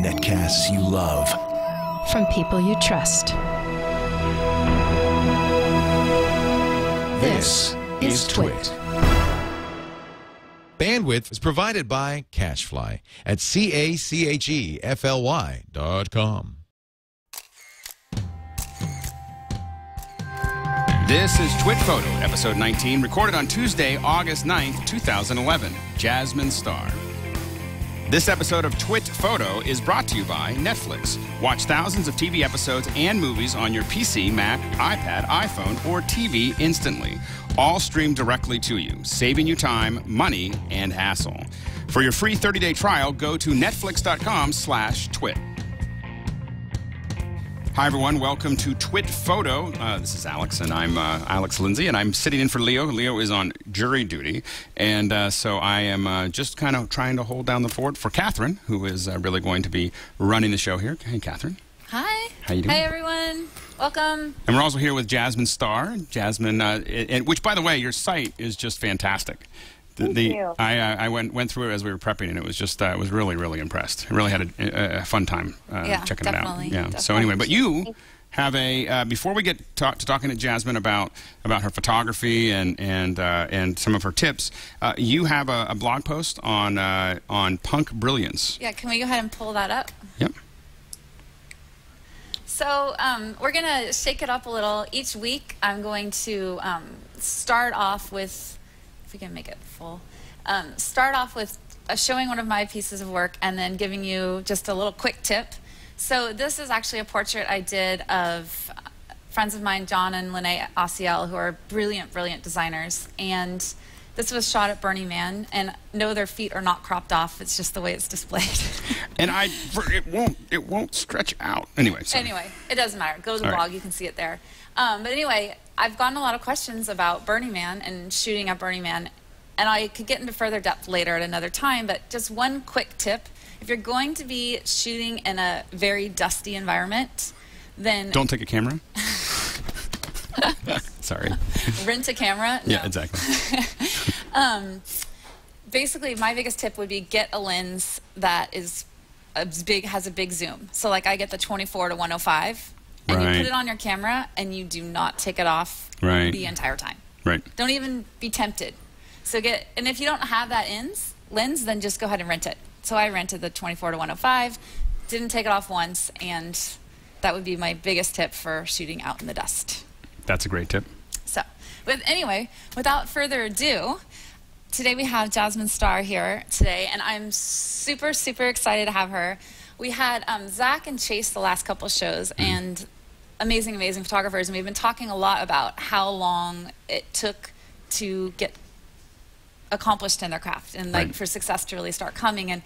Netcasts you love. From people you trust. This is TWiT. Bandwidth is provided by Cachefly at CACHEFLY.com. This is TWiT Photo, episode 19, recorded on Tuesday, August 9th, 2011. Jasmine Star. This episode of TWiT Photo is brought to you by Netflix. Watch thousands of TV episodes and movies on your PC, Mac, iPad, iPhone, or TV instantly. All streamed directly to you, saving you time, money, and hassle. For your free 30-day trial, go to netflix.com/twit. Hi, everyone. Welcome to TWiT Photo. This is Alex, and I'm Alex Lindsay, and I'm sitting in for Leo. Leo is on jury duty, and so I am just kind of trying to hold down the fort for Catherine, who is really going to be running the show here. Hey, Catherine. Hi. How you doing? Hi, everyone. Welcome. And we're also here with Jasmine Star. Jasmine, which, by the way, your site is just fantastic. Thank you. I went through it as we were prepping, and it was just I was really, really impressed. I really had a fun time checking it out. Yeah. Definitely. So anyway, but you have a before we get to talking to Jasmine about her photography and some of her tips, you have a blog post on punk brilliance. Yeah. Can we go ahead and pull that up? Yep. So we're going to shake it up a little. Each week, I'm going to start off with, if we can make it full, start off with showing one of my pieces of work and then giving you just a little quick tip. So this is actually a portrait I did of friends of mine, John and Lene Asiel, who are brilliant, brilliant designers. And this was shot at Burning Man, and no, their feet are not cropped off. It's just the way it's displayed. And it won't stretch out. Anyway. Sorry. Anyway, it doesn't matter. Go to the blog. You can see it there. But anyway, I've gotten a lot of questions about Burning Man and shooting at Burning Man, and I could get into further depth later at another time, but just one quick tip. If you're going to be shooting in a very dusty environment, then... Don't take a camera. Sorry. Rent a camera? No. Yeah, exactly. Basically, my biggest tip would be get a lens that is has a big zoom. So like I get the 24 to 105, and you put it on your camera, and you do not take it off the entire time. Right. Don't even be tempted. So and if you don't have that lens, then just go ahead and rent it. So I rented the 24 to 105, didn't take it off once, and that would be my biggest tip for shooting out in the dust. That's a great tip. So, anyway, without further ado, today we have Jasmine Star here today, and I'm super, super excited to have her. We had Zach and Chase the last couple shows, and amazing, amazing photographers, and we've been talking a lot about how long it took to get accomplished in their craft and like for success to really start coming. And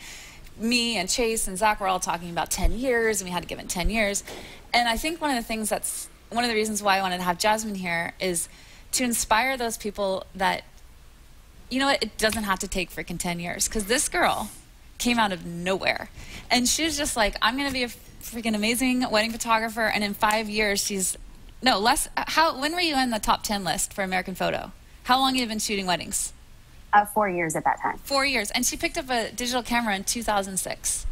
me and Chase and Zach were all talking about 10 years, and we had to give it 10 years. And I think one of the reasons why I wanted to have Jasmine here is to inspire those people that, you know what, it doesn't have to take freaking 10 years. Because this girl came out of nowhere. And she was just like, I'm going to be a freaking amazing wedding photographer. And in 5 years, when were you in the top 10 list for American Photo? How long have you been shooting weddings? 4 years at that time. 4 years. And she picked up a digital camera in 2006.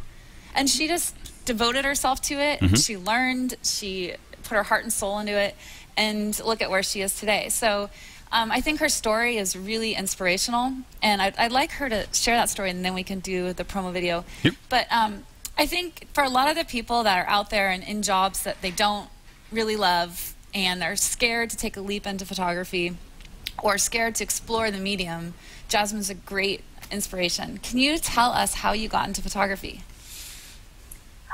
And she just devoted herself to it. She learned. She put her heart and soul into it. And look at where she is today. So I think her story is really inspirational. And I'd like her to share that story, and then we can do the promo video. Yep. But I think for a lot of the people that are out there and in jobs that they don't really love, and they're scared to take a leap into photography or scared to explore the medium, Jasmine's a great inspiration. Can you tell us how you got into photography?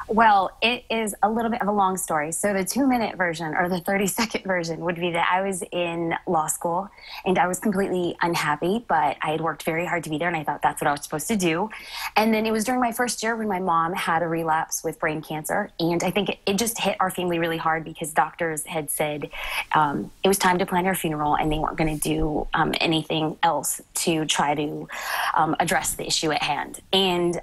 Well, it is a little bit of a long story. So the 2-minute version, or the 30-second version, would be that I was in law school and I was completely unhappy, but I had worked very hard to be there, and I thought that's what I was supposed to do. And then it was during my first year when my mom had a relapse with brain cancer, and I think it just hit our family really hard because doctors had said it was time to plan her funeral, and they weren't going to do anything else to try to address the issue at hand. And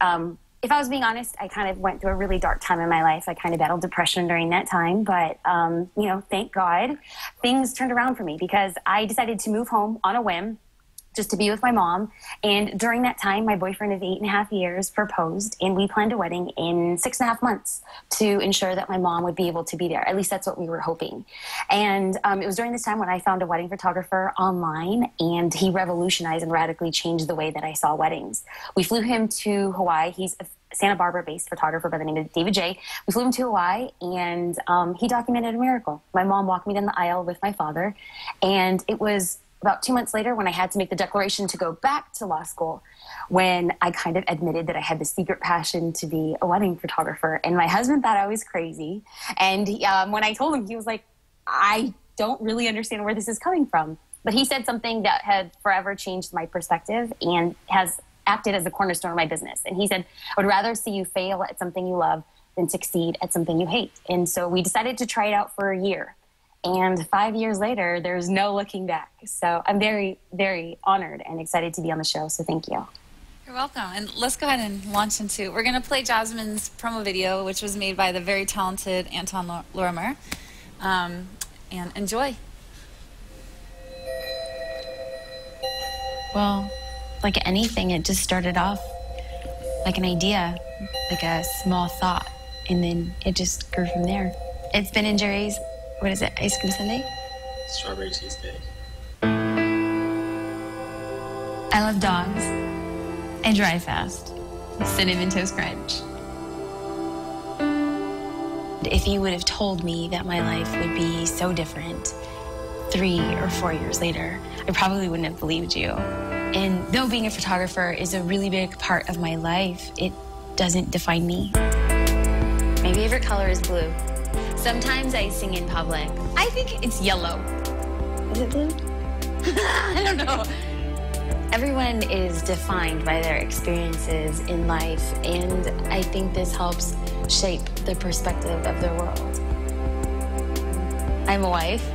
if I was being honest, I kind of went through a really dark time in my life. I kind of battled depression during that time, but, you know, thank God, things turned around for me because I decided to move home on a whim just to be with my mom. And during that time, my boyfriend of 8.5 years proposed, and we planned a wedding in 6.5 months to ensure that my mom would be able to be there. At least that's what we were hoping. And it was during this time when I found a wedding photographer online, and he revolutionized and radically changed the way that I saw weddings. We flew him to Hawaii. He's a Santa Barbara-based photographer by the name of David J. We flew him to Hawaii, and he documented a miracle. My mom walked me down the aisle with my father, and it was about 2 months later when I had to make the declaration to go back to law school when I kind of admitted that I had this secret passion to be a wedding photographer. And my husband thought I was crazy. And when I told him, he was like, I don't really understand where this is coming from. But he said something that had forever changed my perspective and has acted as a cornerstone of my business. And he said, I would rather see you fail at something you love than succeed at something you hate. And so we decided to try it out for a year. And 5 years later, there's no looking back. So I'm very, very honored and excited to be on the show. So thank you. You're welcome. And let's go ahead and launch into, we're going to play Jasmine's promo video, which was made by the very talented Anton Lorimer. And enjoy. Well, like anything, it just started off like an idea, like a small thought, and then it just grew from there. It's Ben & Jerry's, what is it, ice cream sundae? Strawberry cheesecake. I love dogs. I drive fast. Cinnamon Toast Crunch. If you would have told me that my life would be so different 3 or 4 years later, I probably wouldn't have believed you. And though being a photographer is a really big part of my life, it doesn't define me. My favorite color is blue. Sometimes I sing in public. I think it's yellow. Is it blue? I don't know. Everyone is defined by their experiences in life, and I think this helps shape the perspective of their world. I'm a wife.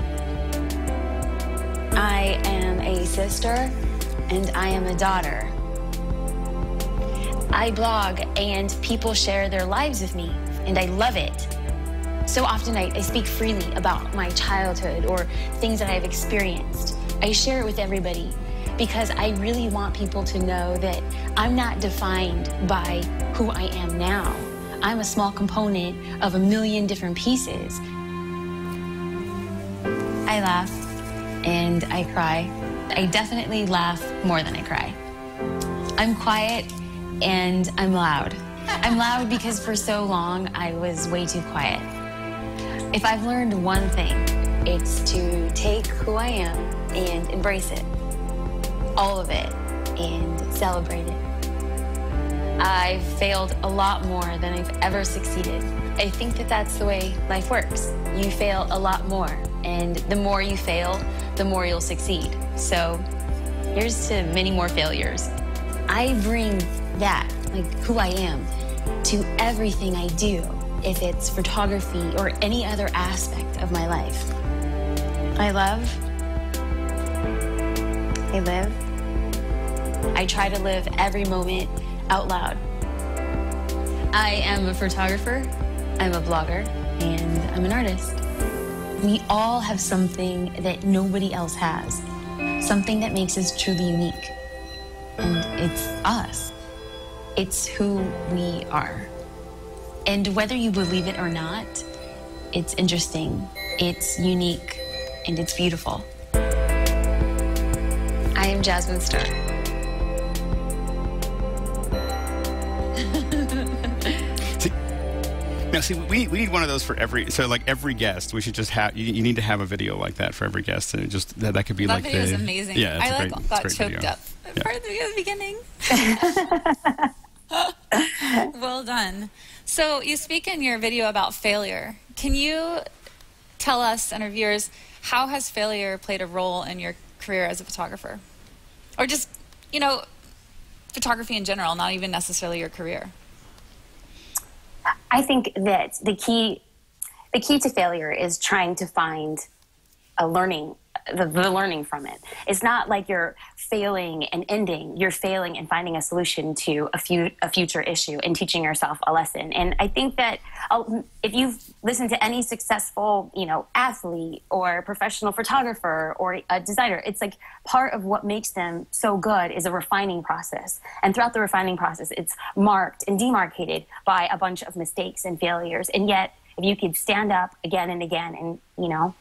I am a sister, and I am a daughter. I blog, and people share their lives with me, and I love it. So often I speak freely about my childhood or things that I've experienced. I share it with everybody because I really want people to know that I'm not defined by who I am now. I'm a small component of a million different pieces. I laugh and I cry. I definitely laugh more than I cry. I'm quiet and I'm loud. I'm loud because for so long I was way too quiet. If I've learned one thing, it's to take who I am and embrace it. All of it, and celebrate it. I've failed a lot more than I've ever succeeded. I think that that's the way life works. You fail a lot more, and the more you fail, the more you'll succeed. So here's to many more failures. I bring that, like who I am, to everything I do, if it's photography or any other aspect of my life. I love. I live. I try to live every moment out loud. I am a photographer, I'm a blogger, and I'm an artist. We all have something that nobody else has, something that makes us truly unique. And it's us. It's who we are. And whether you believe it or not, it's interesting, it's unique, and it's beautiful. I am Jasmine Star. We need one of those for every, so like every guest, we should just have, you need to have a video like that for every guest, and it just, that could be that like video is amazing. Yeah, I like great, got choked video. Up part of the beginning. Well done. So you speak in your video about failure. Can you tell us and our viewers, how has failure played a role in your career as a photographer? Or just, you know, photography in general, not even necessarily your career. I think that the key to failure is trying to find a learning the learning from it. It's not like you're failing and ending. You're failing and finding a solution to a future issue and teaching yourself a lesson. And I think that if you've listened to any successful, athlete or professional photographer or a designer, it's like part of what makes them so good is a refining process. And throughout the refining process, it's marked and demarcated by a bunch of mistakes and failures. And yet, if you could stand up again and again and,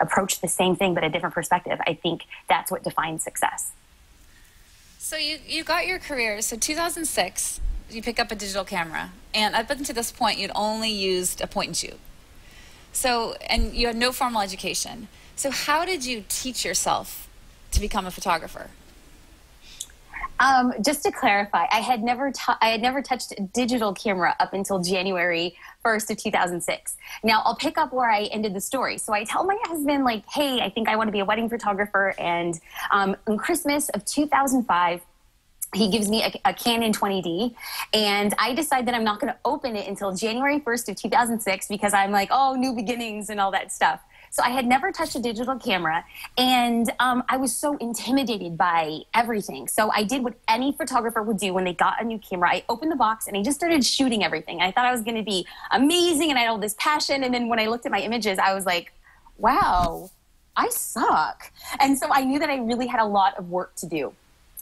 approach the same thing but a different perspective, I think that's what defines success. So you got your career. So 2006, you pick up a digital camera. And up until this point, you'd only used a point and shoot. So, and you had no formal education. So how did you teach yourself to become a photographer? Just to clarify, I had never touched a digital camera up until January 1st of 2006. Now, I'll pick up where I ended the story. So I tell my husband, like, hey, I think I want to be a wedding photographer. And on Christmas of 2005, he gives me a Canon 20D, and I decide that I'm not going to open it until January 1st of 2006 because I'm like, oh, new beginnings and all that stuff. So I had never touched a digital camera, and I was so intimidated by everything. So I did what any photographer would do when they got a new camera. I opened the box, and I just started shooting everything. I thought I was going to be amazing, and I had all this passion. And then when I looked at my images, I was like, wow, I suck. And so I knew that I really had a lot of work to do.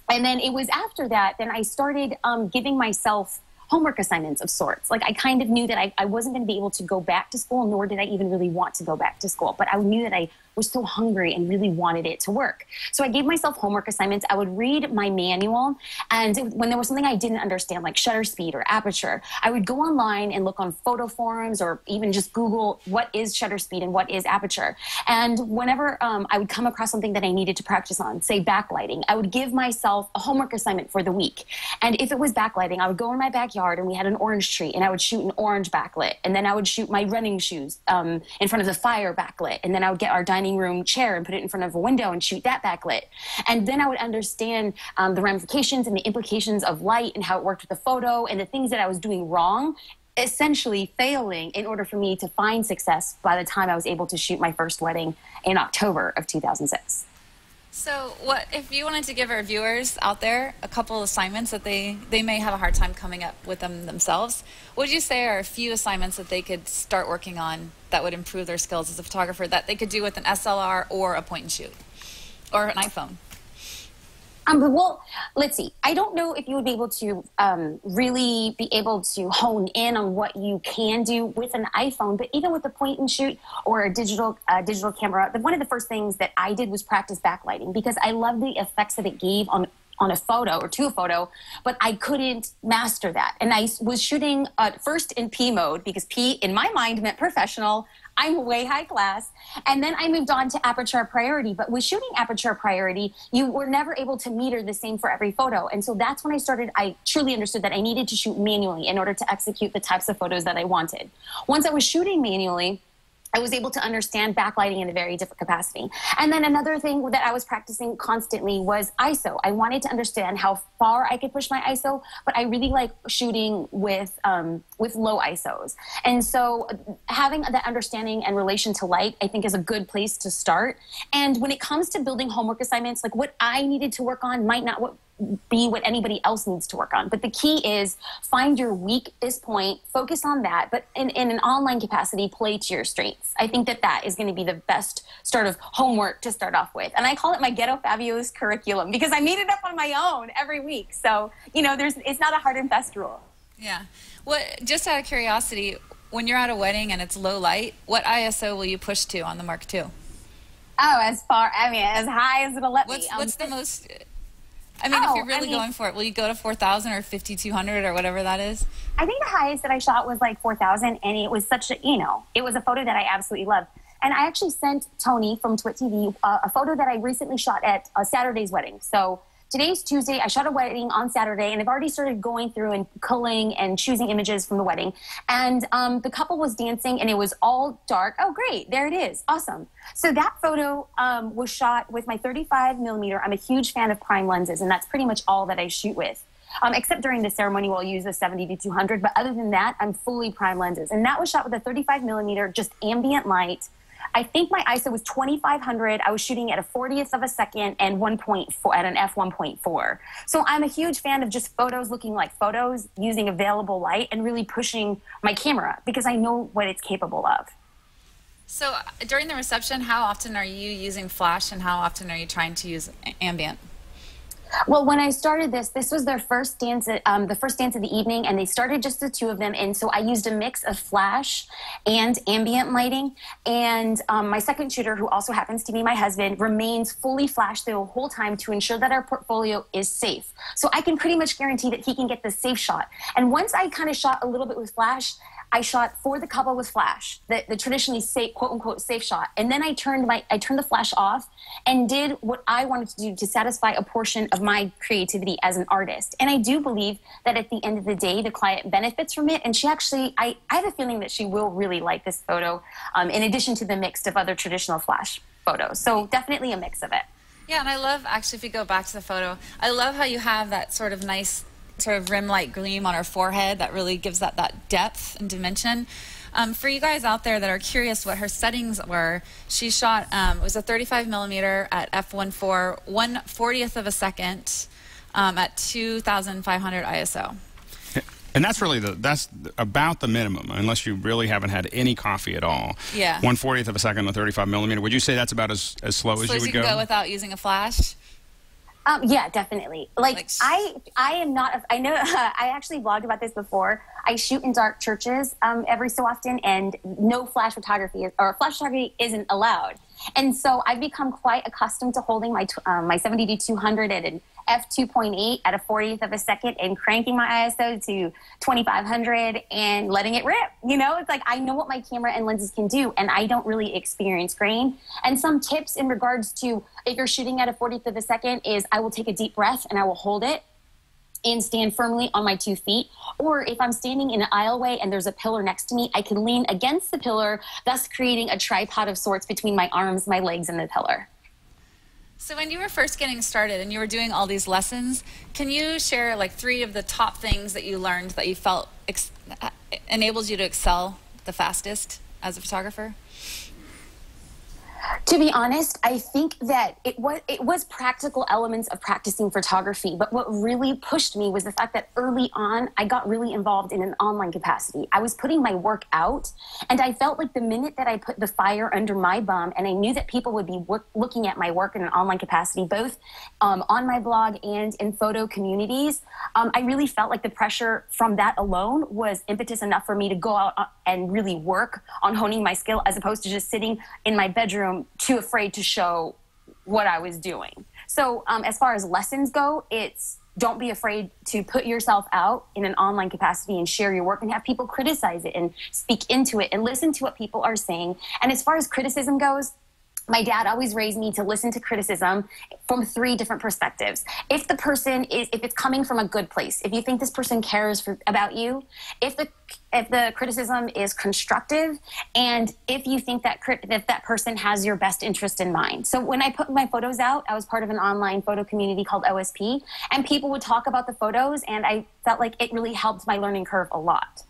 And then it was after that, then I started giving myself homework assignments of sorts. Like I kind of knew that I wasn't going to be able to go back to school, nor did I even really want to go back to school. But I knew that I was so hungry and really wanted it to work. So I gave myself homework assignments. I would read my manual, and when there was something I didn't understand, like shutter speed or aperture, I would go online and look on photo forums or even just Google what is shutter speed and what is aperture. And whenever I would come across something that I needed to practice on, say backlighting, I would give myself a homework assignment for the week. And if it was backlighting, I would go in my backyard and we had an orange tree, and I would shoot an orange backlit. And then I would shoot my running shoes in front of the fire backlit. And then I would get our dining room chair and put it in front of a window and shoot that backlit. And then I would understand the ramifications and the implications of light and how it worked with the photo and the things that I was doing wrong, essentially failing in order for me to find success by the time I was able to shoot my first wedding in October of 2006. So what if you wanted to give our viewers out there a couple of assignments that they may have a hard time coming up with them themselves, what would you say are a few assignments that they could start working on that would improve their skills as a photographer that they could do with an SLR or a point and shoot or an iPhone? Well, let's see. I don't know if you would be able to really be able to hone in on what you can do with an iPhone, but even with a point and shoot or a digital camera, one of the first things that I did was practice backlighting because I love the effects that it gave on a photo or to a photo, but I couldn't master that. And I was shooting first in P mode because P in my mind meant professional. I'm way high class. And then I moved on to aperture priority. But with shooting aperture priority, you were never able to meter the same for every photo. And so that's when I truly understood that I needed to shoot manually in order to execute the types of photos that I wanted. Once I was shooting manually, I was able to understand backlighting in a very different capacity. And then another thing that I was practicing constantly was ISO. I wanted to understand how far I could push my ISO, but I really like shooting with low ISOs. And so having that understanding and relation to light, I think is a good place to start. And when it comes to building homework assignments, like what I needed to work on might not be what anybody else needs to work on. But the key is find your weakest point, focus on that, but in an online capacity, play to your strengths. I think that is going to be the best start of homework to start off with. And I call it my Ghetto Fabulous curriculum because I made it up on my own every week. So, it's not a hard and fast rule. Yeah. Just out of curiosity, when you're at a wedding and it's low light, what ISO will you push to on the Mark II? Oh, as high as it'll let me. What's the most... if you're really going for it, will you go to 4,000 or 5,200 or whatever that is? I think the highest that I shot was like 4,000, and it was it was a photo that I absolutely loved. And I actually sent Tony from TWiT TV a photo that I recently shot at Saturday's wedding. So today's Tuesday. I shot a wedding on Saturday, and I've already started going through and culling and choosing images from the wedding. And the couple was dancing, and it was all dark. Oh, great. There it is. Awesome. So that photo was shot with my 35 millimeter. I'm a huge fan of prime lenses, and that's pretty much all that I shoot with. Except during the ceremony, we'll use the 70-200. But other than that, I'm fully prime lenses. And that was shot with a 35 millimeter, just ambient light. I think my ISO was 2500. I was shooting at a 40th of a second and 1.4 at an f1.4. So I'm a huge fan of just photos looking like photos, using available light, and really pushing my camera because I know what it's capable of. So during the reception, how often are you using flash and how often are you trying to use ambient? Well, when I started this was their first dance, the first dance of the evening, and they started just the two of them. And so I used a mix of flash and ambient lighting. And my second shooter, who also happens to be my husband, remains fully flashed the whole time to ensure that our portfolio is safe. So I can pretty much guarantee that he can get the safe shot. And once I kind of shot a little bit with flash, I shot for the couple with flash, the traditionally safe, quote unquote, safe shot. And then I turned the flash off and did what I wanted to do to satisfy a portion of my creativity as an artist. And I do believe that at the end of the day, the client benefits from it. And she actually, I have a feeling that she will really like this photo, in addition to the mix of other traditional flash photos. So definitely a mix of it. Yeah, and I love, actually, if you go back to the photo, I love how you have that sort of nice sort of rim-like gleam on her forehead that really gives that depth and dimension. For you guys out there that are curious what her settings were, she shot, it was a 35 millimeter at f1.4, 1/40th of a second at 2,500 ISO. And that's really that's about the minimum, unless you really haven't had any coffee at all. Yeah. 1/40th of a second on 35 millimeter. Would you say that's about as slow as you would go? So you can go without using a flash? Yeah, definitely. Like I am not, I know, I actually blogged about this before. I shoot in dark churches every so often, and no flash photography, or flash photography isn't allowed. And so I've become quite accustomed to holding my 70-200 at an f2.8 at a 40th of a second and cranking my ISO to 2500 and letting it rip. You know, it's like I know what my camera and lenses can do, and I don't really experience grain. And some tips in regards to if you're shooting at a 40th of a second is I will take a deep breath and I will hold it and stand firmly on my 2 feet. Or if I'm standing in an aisleway and there's a pillar next to me, I can lean against the pillar, thus creating a tripod of sorts between my arms, my legs, and the pillar. So when you were first getting started and you were doing all these lessons, can you share like 3 of the top things that you learned that you felt enables you to excel the fastest as a photographer? To be honest, I think that it was practical elements of practicing photography, but what really pushed me was the fact that early on, I got really involved in an online capacity. I was putting my work out, and I felt like the minute that I put the fire under my bum, and I knew that people would be looking at my work in an online capacity, both on my blog and in photo communities, I really felt like the pressure from that alone was impetus enough for me to go out and really work on honing my skill, as opposed to just sitting in my bedroom too afraid to show what I was doing. So as far as lessons go, it's don't be afraid to put yourself out in an online capacity and share your work and have people criticize it and speak into it and listen to what people are saying. And as far as criticism goes, my dad always raised me to listen to criticism from 3 different perspectives. If the person is, if it's coming from a good place, if you think this person cares about you, if the criticism is constructive, and if you think that that person has your best interest in mind. So when I put my photos out, I was part of an online photo community called OSP, and people would talk about the photos, and I felt like it really helped my learning curve a lot.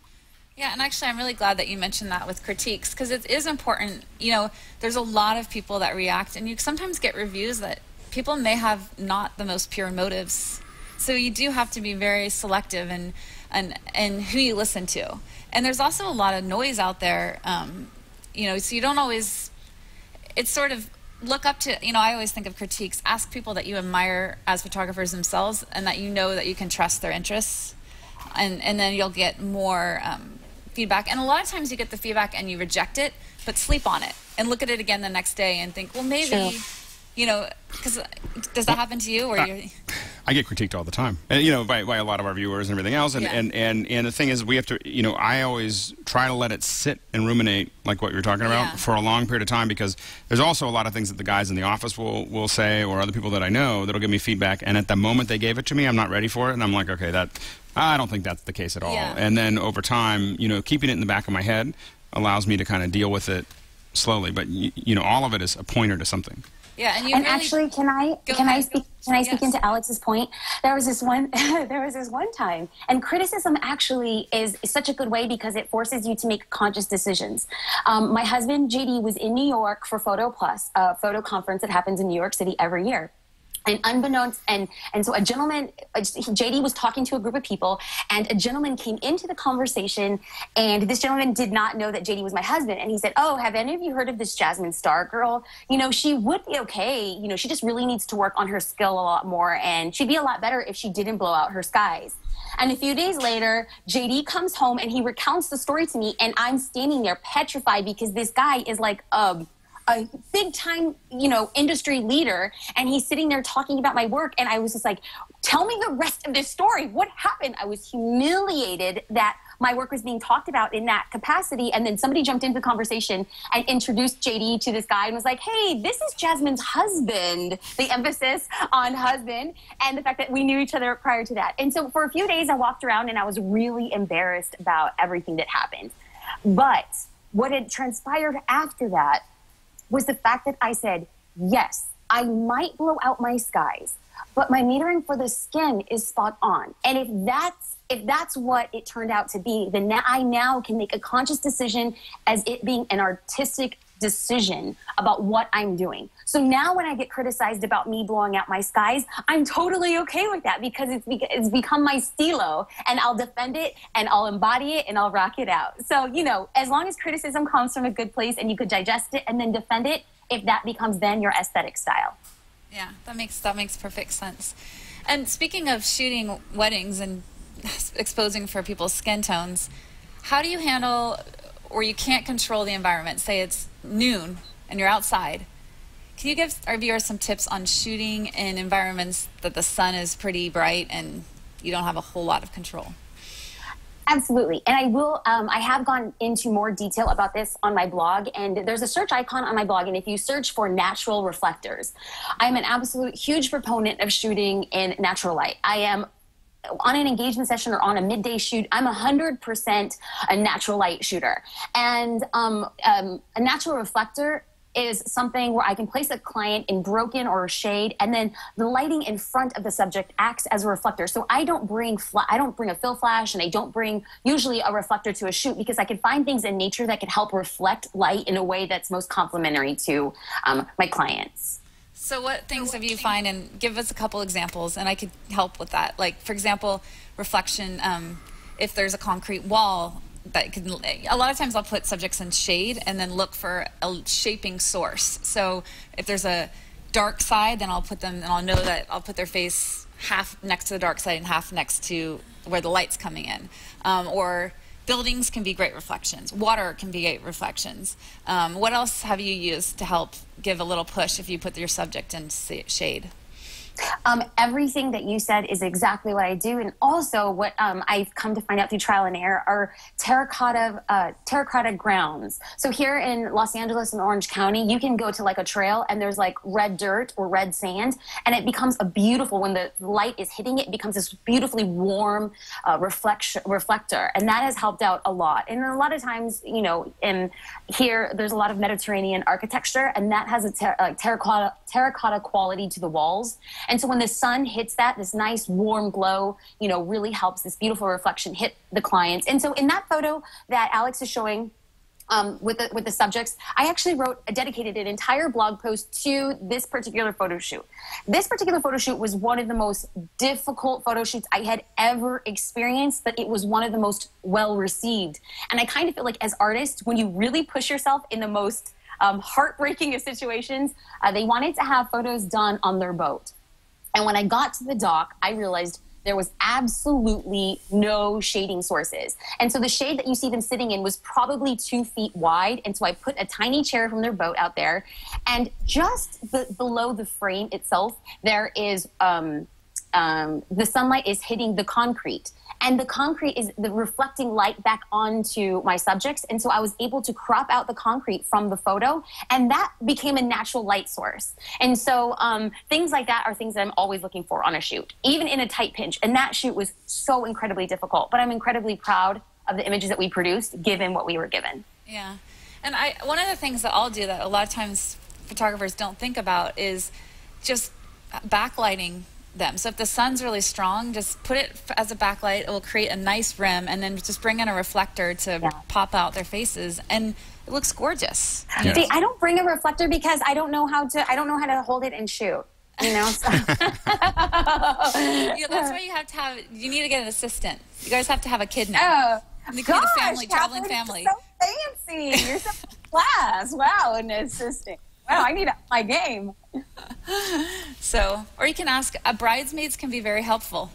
Yeah, and actually I'm really glad that you mentioned that with critiques, because it is important. You know, there's a lot of people that react, and you sometimes get reviews that people may have not the most pure motives. So you do have to be very selective in who you listen to. And there's also a lot of noise out there, you know, so you don't always, it's sort of look up to, you know, I always think of critiques, ask people that you admire as photographers themselves and that you know that you can trust their interests, and then you'll get more feedback. And a lot of times you get the feedback and you reject it, but sleep on it and look at it again the next day and think, well, maybe, you know, because does that happen to you? Or I get critiqued all the time, and, you know, by a lot of our viewers and everything else. And, and the thing is, we have to, you know, I always try to let it sit and ruminate, like what you're talking about, for a long period of time, because there's also a lot of things that the guys in the office will say, or other people that I know that'll give me feedback. And at the moment they gave it to me, I'm not ready for it. And I'm like, okay, I don't think that's the case at all. And then over time, you know, keeping it in the back of my head allows me to kind of deal with it slowly. But, you know, all of it is a pointer to something. Yeah, and you and really, actually, can I speak into Alex's point? There was this one time, and criticism actually is such a good way because it forces you to make conscious decisions. My husband JD was in New York for Photo Plus, a photo conference that happens in New York City every year. And unbeknownst, and so a gentleman, JD was talking to a group of people, and a gentleman came into the conversation, and this gentleman did not know that JD was my husband. And he said, "Oh, have any of you heard of this Jasmine Star girl? You know, she would be okay. You know, she just really needs to work on her skill a lot more, and she'd be a lot better if she didn't blow out her skies." And a few days later, JD comes home and he recounts the story to me, and I'm standing there petrified because this guy is like, a big time, you know, industry leader, and he's sitting there talking about my work, and I was just like, tell me the rest of this story. What happened? I was humiliated that my work was being talked about in that capacity, and then somebody jumped into the conversation and introduced JD to this guy and was like, hey, this is Jasmine's husband, the emphasis on husband, and the fact that we knew each other prior to that. And so for a few days, I walked around and I was really embarrassed about everything that happened. But what had transpired after that was the fact that I said, yes, I might blow out my skies, but my metering for the skin is spot on. And if that's what it turned out to be, then I now can make a conscious decision as it being an artistic decision about what I'm doing. So now when I get criticized about me blowing out my skies, I'm totally okay with that because it's become my stilo, and I'll defend it and I'll embody it and I'll rock it out. So, you know, as long as criticism comes from a good place and you could digest it and then defend it, if that becomes then your aesthetic style. Yeah, that makes perfect sense. And speaking of shooting weddings and exposing for people's skin tones, how do you handle, or you can't control the environment, say it's noon and you're outside? Can you give our viewers some tips on shooting in environments that the sun is pretty bright and you don't have a whole lot of control? Absolutely. And I will, I have gone into more detail about this on my blog, and there's a search icon on my blog, and if you search for natural reflectors, I'm an absolute huge proponent of shooting in natural light. I am on an engagement session or on a midday shoot, I'm 100% a natural light shooter. And a natural reflector is something where I can place a client in broken or shade, and then the lighting in front of the subject acts as a reflector. So I don't bring a fill flash, and I don't bring usually a reflector to a shoot because I can find things in nature that can help reflect light in a way that's most complementary to my clients. So what things have you find, and give us a couple examples, and I could help with that. Like, for example, reflection, if there's a concrete wall, that can, a lot of times I'll put subjects in shade and then look for a shaping source. So if there's a dark side, then I'll put them, and I'll know that I'll put their face half next to the dark side and half next to where the light's coming in. Or buildings can be great reflections. Water can be great reflections. What else have you used to help give a little push if you put your subject in shade? Everything that you said is exactly what I do, and also what I've come to find out through trial and error are terracotta grounds. So here in Los Angeles and Orange County, you can go to like a trail and there's like red dirt or red sand, and it becomes a beautiful, when the light is hitting it, it becomes this beautifully warm reflector, and that has helped out a lot. And a lot of times, you know, in here there's a lot of Mediterranean architecture, and that has a terracotta quality to the walls. And so when the sun hits that, this nice warm glow, you know, really helps this beautiful reflection hit the clients. And so in that photo that Alex is showing with the subjects, I actually dedicated an entire blog post to this particular photo shoot. This particular photo shoot was one of the most difficult photo shoots I had ever experienced, but it was one of the most well received. And I kind of feel like as artists, when you really push yourself in the most heartbreaking of situations, they wanted to have photos done on their boat. And when I got to the dock, I realized there was absolutely no shading sources. And so the shade that you see them sitting in was probably 2 feet wide. And so I put a tiny chair from their boat out there. And just below the frame itself, there is the sunlight is hitting the concrete. And the concrete is reflecting light back onto my subjects. And so I was able to crop out the concrete from the photo, and that became a natural light source. And so things like that are things that I'm always looking for on a shoot, even in a tight pinch. And that shoot was so incredibly difficult, but I'm incredibly proud of the images that we produced, given what we were given. Yeah. And one of the things that I'll do that a lot of times photographers don't think about is just backlighting them. So if the sun's really strong, just put it as a backlight. It will create a nice rim, and then just bring in a reflector to pop out their faces, and it looks gorgeous. Yeah. See, I don't bring a reflector because I don't know how to hold it and shoot. You know, so. That's why you need to get an assistant. You guys have to have a kid now. Oh, the family, traveling family. So fancy. You're so class. Wow, an assistant. Wow, I need my game. So, or you can ask, bridesmaids can be very helpful.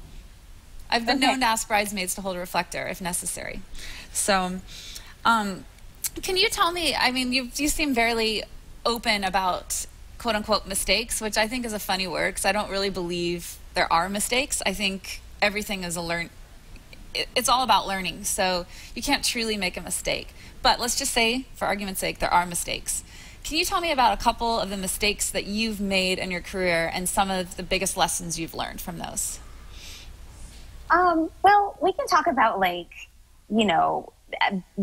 I've been known to ask bridesmaids to hold a reflector if necessary. So, can you tell me, I mean, you seem very open about quote-unquote mistakes, which I think is a funny word because I don't really believe there are mistakes. I think everything is it's all about learning, so you can't truly make a mistake. But let's just say, for argument's sake, there are mistakes. Can you tell me about a couple of the mistakes that you've made in your career and some of the biggest lessons you've learned from those? Well, we can talk about, like, you know,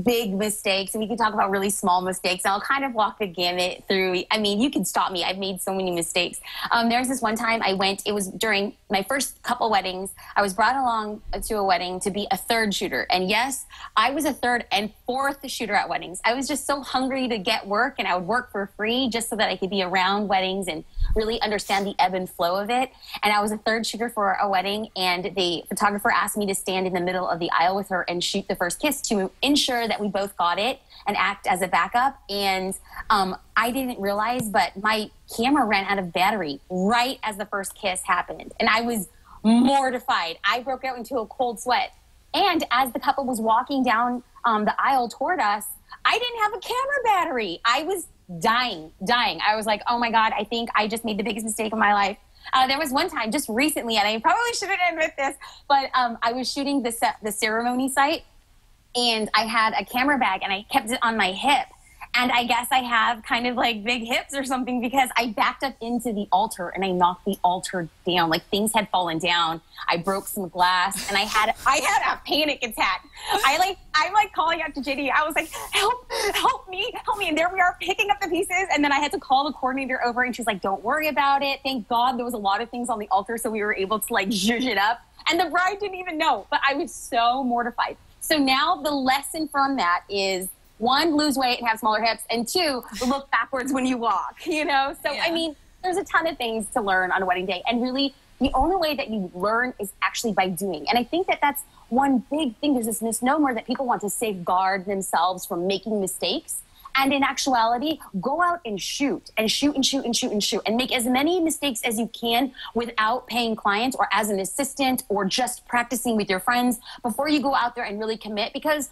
big mistakes, and we can talk about really small mistakes. And I'll kind of walk the gamut through. I mean, you can stop me. I've made so many mistakes. There's this one time it was during my first couple weddings. I was brought along to a wedding to be a third shooter. And yes, I was a third and fourth shooter at weddings. I was just so hungry to get work, and I would work for free just so that I could be around weddings and really understand the ebb and flow of it. And I was a third shooter for a wedding, and the photographer asked me to stand in the middle of the aisle with her and shoot the first kiss to ensure that we both got it and act as a backup. And I didn't realize, but my camera ran out of battery right as the first kiss happened. And I was mortified. I broke out into a cold sweat. And as the couple was walking down the aisle toward us, I didn't have a camera battery. I was dying. I was like, oh my God, I think I just made the biggest mistake of my life. There was one time just recently, and I probably shouldn't admit this, but I was shooting the ceremony site, and I had a camera bag, and I kept it on my hip. And I guess I have kind of like big hips or something, because I backed up into the altar and I knocked the altar down. Like, things had fallen down. I broke some glass, and I had a panic attack. I'm like calling out to JD. I was like, help me. And there we are picking up the pieces. And then I had to call the coordinator over, and she's like, don't worry about it. Thank God there was a lot of things on the altar, so we were able to like zhuzh it up. And the bride didn't even know, but I was so mortified. So now the lesson from that is, 1, lose weight and have smaller hips, and 2, look backwards when you walk, you know? So, I mean, there's a ton of things to learn on a wedding day, and really the only way that you learn is actually by doing. And I think that that's one big thing. There's this misnomer that people want to safeguard themselves from making mistakes. And in actuality, go out and shoot and make as many mistakes as you can without paying clients or as an assistant or just practicing with your friends before you go out there and really commit, because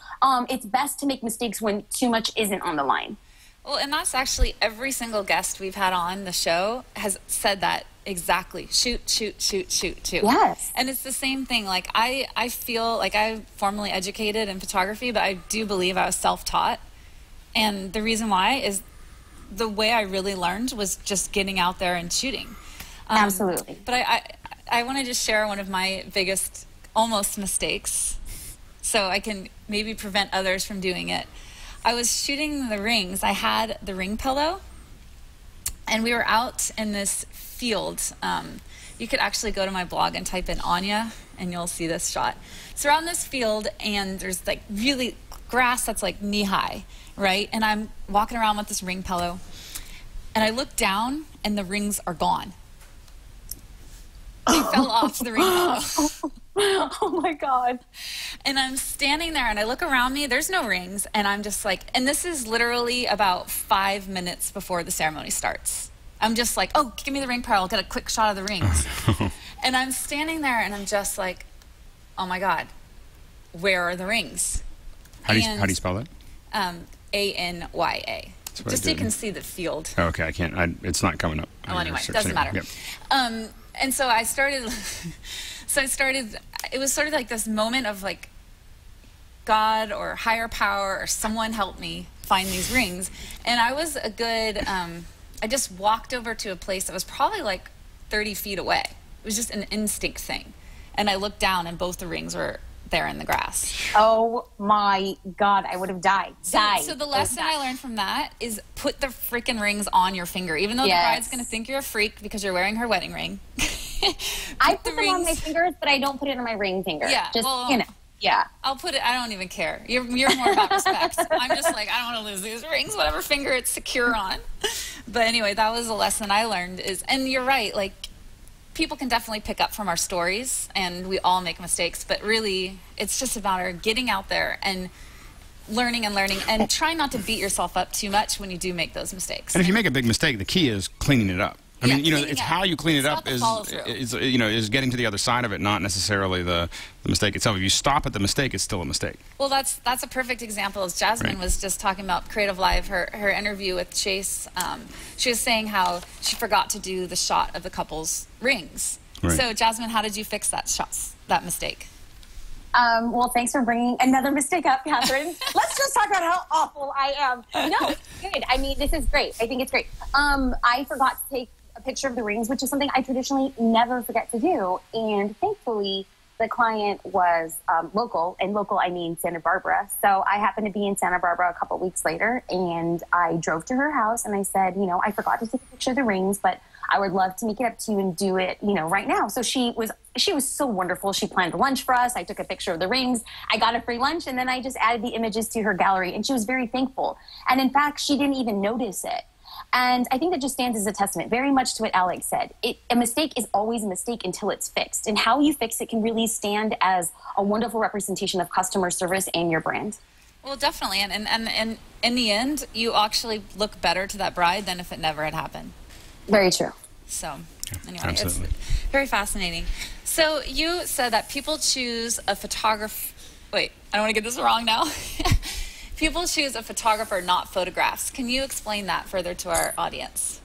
it's best to make mistakes when too much isn't on the line. Well, and that's actually every single guest we've had on the show has said that exactly. Shoot. Yes. And it's the same thing. Like, I feel like I'm formally educated in photography, but I do believe I was self-taught. And the reason why is the way I really learned was just getting out there and shooting. Absolutely. But I want to just share one of my biggest almost mistakes so I can maybe prevent others from doing it. I was shooting the rings. I had the ring pillow, and we were out in this field. You could actually go to my blog and type in Anya, and you'll see this shot. So we're out in this field, and there's like really grass that's like knee-high. Right? And I'm walking around with this ring pillow, and I look down, and the rings are gone. They fell off the ring pillow. Oh my God. And I'm standing there, and I look around me, there's no rings, and I'm just like, and this is literally about 5 minutes before the ceremony starts. I'm just like, oh, give me the ring pillow, I'll get a quick shot of the rings. And I'm standing there, and I'm just like, oh my God, where are the rings? How do you spell that? A-N-Y-A. Just so you can see the field. Oh, okay, I can't. It's not coming up. Oh, anyway, it doesn't matter. Yep. And so I started. It was sort of like this moment of like, God or higher power or someone help me find these rings. And I was a good. I just walked over to a place that was probably like 30 feet away. It was just an instinct thing. And I looked down, and both the rings were there in the grass. Oh my God, I would have died. So the lesson I learned from that is put the freaking rings on your finger, even though the bride's going to think you're a freak because you're wearing her wedding ring. I put them on my fingers, but I don't put it on my ring finger. Yeah, just, you know. Yeah. I'll put it, I don't even care. You're more about respect. I'm just like, I don't want to lose these rings, whatever finger it's secure on. But anyway, that was a lesson I learned and you're right, like, people can definitely pick up from our stories, and we all make mistakes, but really, it's just about our getting out there and learning, and try not to beat yourself up too much when you do make those mistakes. And if you make a big mistake, the key is cleaning it up. I mean, you know, it's how you clean it up is getting to the other side of it, not necessarily the mistake itself. If you stop at the mistake, it's still a mistake. Well, that's a perfect example. As Jasmine was just talking about Creative Live, her interview with Chase, she was saying how she forgot to do the shot of the couple's rings. Right. So, Jasmine, how did you fix that mistake? Well, thanks for bringing another mistake up, Catherine. Let's just talk about how awful I am. No, good. I mean, this is great. I think it's great. I forgot to take a picture of the rings, which is something I traditionally never forget to do. And thankfully, the client was local, and local I mean Santa Barbara. So I happened to be in Santa Barbara a couple weeks later, and I drove to her house, and I said, you know, I forgot to take a picture of the rings, but I would love to make it up to you and do it, you know, right now. So she was so wonderful. She planned lunch for us. I took a picture of the rings. I got a free lunch, and then I just added the images to her gallery, and she was very thankful. And in fact, she didn't even notice it. And I think that just stands as a testament very much to what Alex said. A mistake is always a mistake until it's fixed. And how you fix it can really stand as a wonderful representation of customer service and your brand. Well, definitely. And in the end, you actually look better to that bride than if it never had happened. Very true. So, anyway, absolutely. It's very fascinating. So, you said that people choose a photographer. Wait, I don't want to get this wrong now. People choose a photographer, not photographs. Can you explain that further to our audience?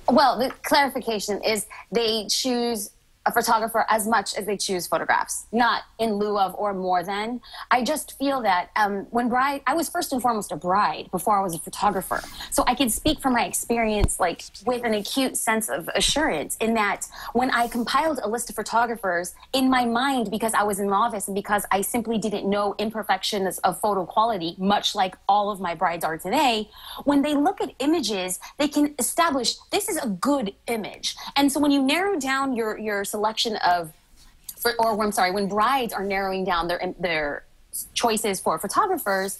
Well, the clarification is they choose a photographer as much as they choose photographs, not in lieu of or more than. I just feel that I was first and foremost a bride before I was a photographer. So I can speak from my experience, like with an acute sense of assurance in that when I compiled a list of photographers in my mind, because I was a novice and because I simply didn't know imperfections of photo quality, much like all of my brides are today, when they look at images, they can establish this is a good image. And so when you narrow down your selection of, when brides are narrowing down their choices for photographers,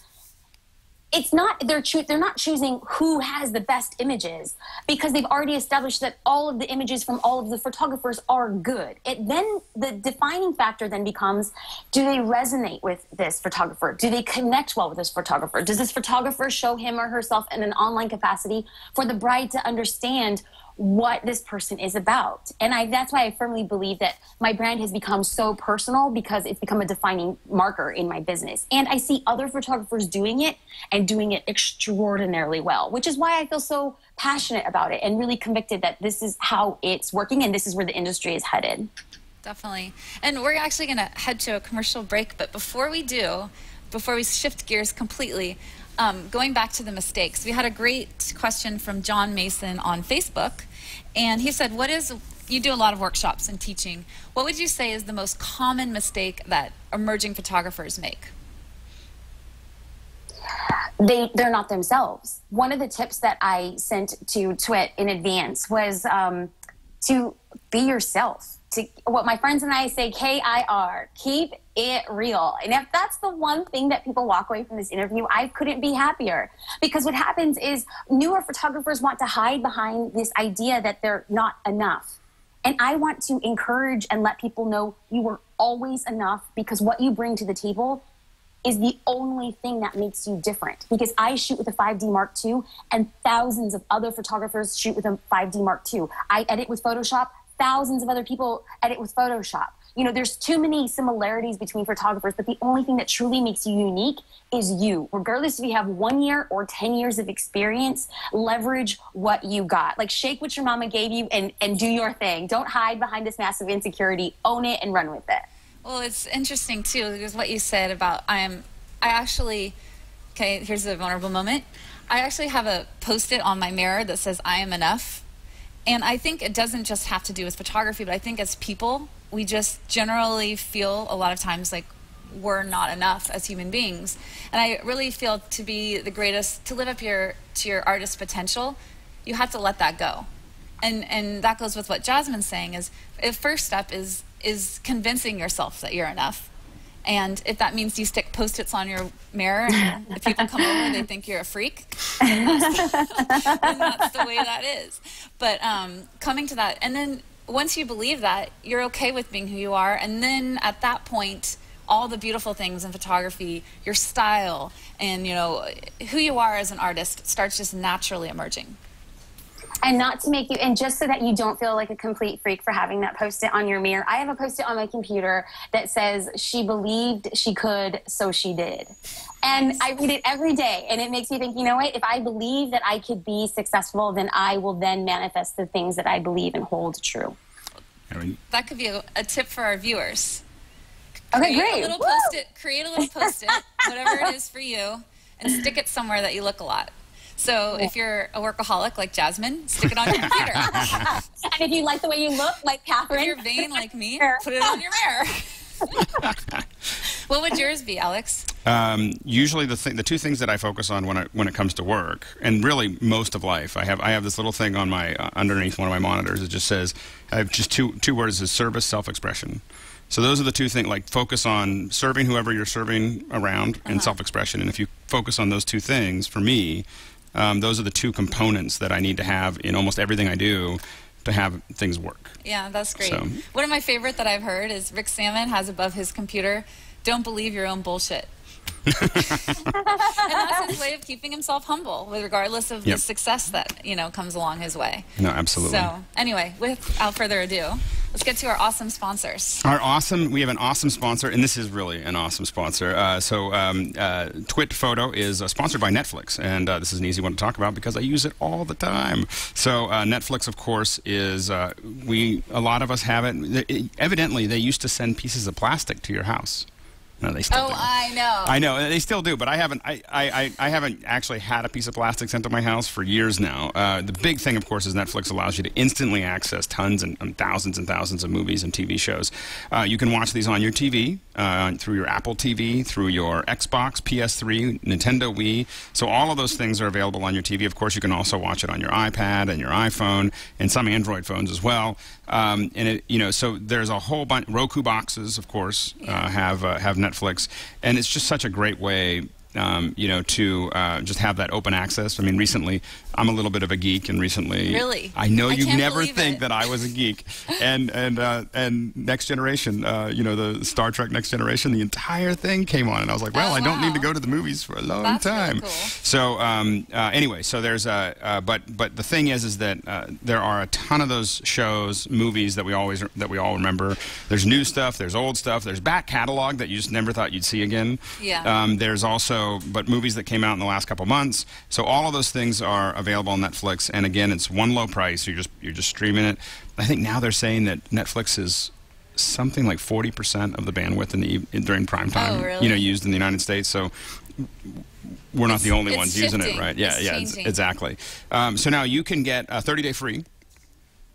it's not they're not choosing who has the best images because they've already established that all of the images from all of the photographers are good. Then the defining factor then becomes, do they resonate with this photographer? Do they connect well with this photographer? Does this photographer show him or herself in an online capacity for the bride to understand what this person is about? And that's why I firmly believe that my brand has become so personal because it's become a defining marker in my business. And I see other photographers doing it and doing it extraordinarily well, which is why I feel so passionate about it and really convicted that this is how it's working and this is where the industry is headed. Definitely. And we're actually going to head to a commercial break, but before we shift gears completely, going back to the mistakes, we had a great question from John Mason on Facebook, and he said, you do a lot of workshops and teaching. What would you say is the most common mistake that emerging photographers make? They're not themselves. One of the tips that I sent to TWiT in advance was to be yourself. What my friends and I say, KIR, keep it real. And if that's the one thing that people walk away from this interview, I couldn't be happier. Because what happens is newer photographers want to hide behind this idea that they're not enough. And I want to encourage and let people know you are always enough because what you bring to the table is the only thing that makes you different. Because I shoot with a 5D Mark II and thousands of other photographers shoot with a 5D Mark II. I edit with Photoshop. Thousands of other people edit with Photoshop. You know, there's too many similarities between photographers, but the only thing that truly makes you unique is you. Regardless if you have 1 year or 10 years of experience, leverage what you got. Like, shake what your mama gave you and do your thing. Don't hide behind this massive insecurity. Own it and run with it. Well, it's interesting, too, because what you said about here's a vulnerable moment. I actually have a Post-it on my mirror that says, I am enough. And I think it doesn't just have to do with photography, but I think as people, we just generally feel a lot of times like we're not enough as human beings. And I really feel to be the greatest, to live up to your artist potential, you have to let that go. And that goes with what Jasmine's saying, is the first step is convincing yourself that you're enough. And if that means you stick Post-its on your mirror and if people come over, they think you're a freak, then that's the way that is. But coming to that, and then once you believe that, you're okay with being who you are. And then at that point, all the beautiful things in photography, your style, and who you are as an artist starts just naturally emerging. And not to make you, and just so that you don't feel like a complete freak for having that Post-it on your mirror, I have a Post-it on my computer that says, "She believed she could, so she did." And I read it every day, and it makes me think, you know what, if I believe that I could be successful, then I will then manifest the things that I believe and hold true. That could be a tip for our viewers. Okay, great. Create a little Post-it, whatever it is for you, and stick it somewhere that you look a lot. So if you're a workaholic like Jasmine, stick it on your computer. And if you like the way you look, like Catherine. If you're vain like me, put it on your mirror. What would yours be, Alex? Usually the two things that I focus on when it comes to work, and really most of life, I have this little thing on my underneath one of my monitors. It just says, I have just two words: is service, self-expression. So those are the two things. Like, focus on serving whoever you're serving around, and self-expression. And if you focus on those two things, for me, those are the two components that I need to have in almost everything I do to have things work. Yeah, that's great. So, one of my favorite that I've heard is Rick Salmon has above his computer, "Don't believe your own bullshit." And that's his way of keeping himself humble, regardless of the success that comes along his way. No, absolutely. So anyway, without further ado, let's get to our awesome sponsors. We have an awesome sponsor, and this is really an awesome sponsor. TWiT Photo is sponsored by Netflix, and this is an easy one to talk about because I use it all the time. So Netflix, of course, is a lot of us have it. Evidently, they used to send pieces of plastic to your house. No, they still do. I know. I know they still do, but I haven't actually had a piece of plastic sent to my house for years now. The big thing, of course, is Netflix allows you to instantly access tons and thousands of movies and TV shows. You can watch these on your TV, through your Apple TV, through your Xbox, PS3, Nintendo Wii. So all of those things are available on your TV. Of course, you can also watch it on your iPad and your iPhone and some Android phones as well. So there's a whole bunch. Roku boxes, of course, have Netflix, and it's just such a great way, to just have that open access. I mean, recently, I'm a little bit of a geek, and recently, really, I know you never think that I was a geek, and Next Generation, the Star Trek Next Generation, the entire thing came on, and I was like, well, I don't need to go to the movies for a long time. Really cool. So anyway, so there's but the thing is that there are a ton of those shows, movies that we all remember. There's new stuff, there's old stuff, there's back catalog that you just never thought you'd see again. Yeah. There's also movies that came out in the last couple months. So all of those things are available on Netflix, and again, it's one low price. You're just streaming it. I think now they're saying that Netflix is something like 40% of the bandwidth during prime time. Oh, really? Used in the United States. So we're not the only ones using it, right? Yeah, exactly. So now you can get a 30-day free.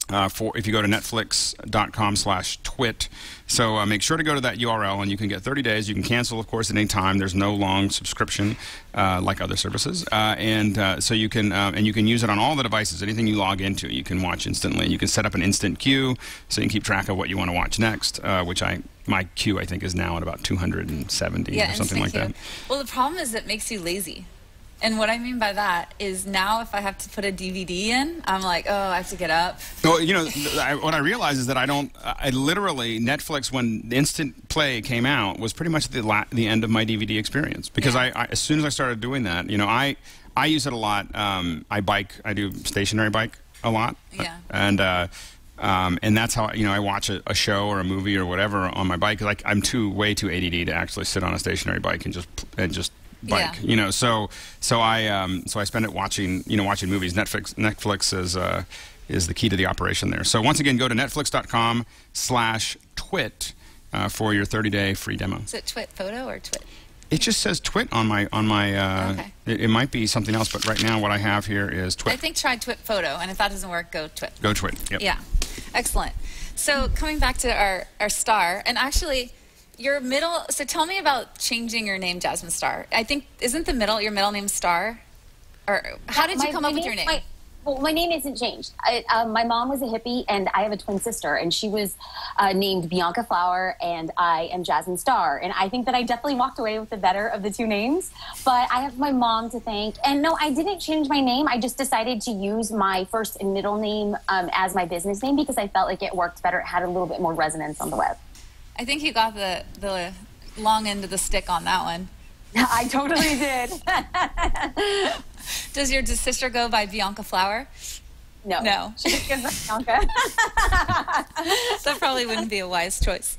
If you go to netflix.com/twit. So make sure to go to that URL, and you can get 30 days. You can cancel, of course, at any time. There's no long subscription like other services, so you can use it on all the devices. Anything you log into, you can watch instantly. You can set up an instant queue, so you can keep track of what you want to watch next. My queue, I think, is now at about 270 or something like that. Well, the problem is it makes you lazy. And what I mean by that is now if I have to put a DVD in, I'm like, oh, I have to get up. Well, what I realize is that I literally, Netflix, when Instant Play came out, was pretty much the end of my DVD experience. Because as soon as I started doing that, I use it a lot. I do stationary bike a lot. Yeah. And that's how I watch a show or a movie or whatever on my bike. Like, I'm way too ADD to actually sit on a stationary bike and just bike. So I spend it watching movies. Netflix is the key to the operation there. So once again, go to netflix.com/twit for your 30-day free demo. Is it TWiT Photo or TWiT? It just says TWiT on my okay. It might be something else, but right now what I have here is TWiT. I think try TWiT Photo, and if that doesn't work, go TWiT. Go TWiT. Yep. Yeah. Excellent. So coming back to our star, and actually your middle, so tell me about changing your name, Jasmine Star. I think, isn't your middle name Star? Or how did you come up with your name? Well, my name isn't changed. My mom was a hippie, and I have a twin sister, and she was named Bianca Flower, and I am Jasmine Star. And I think that I definitely walked away with the better of the two names. But I have my mom to thank. And no, I didn't change my name. I just decided to use my first and middle name as my business name because I felt like it worked better. It had a little bit more resonance on the web. I think you got the long end of the stick on that one. I totally did. Does your sister go by Bianca Flower? No. No. She just goes by Bianca. That probably wouldn't be a wise choice.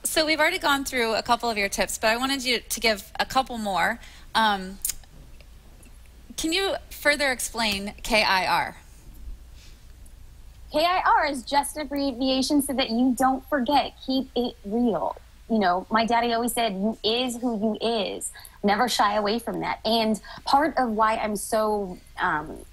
So we've already gone through a couple of your tips, but I wanted you to give a couple more. Can you further explain KIR? KIR is just an abbreviation so that you don't forget. Keep it real. You know, my daddy always said, you is who you is. Never shy away from that. And part of why I'm so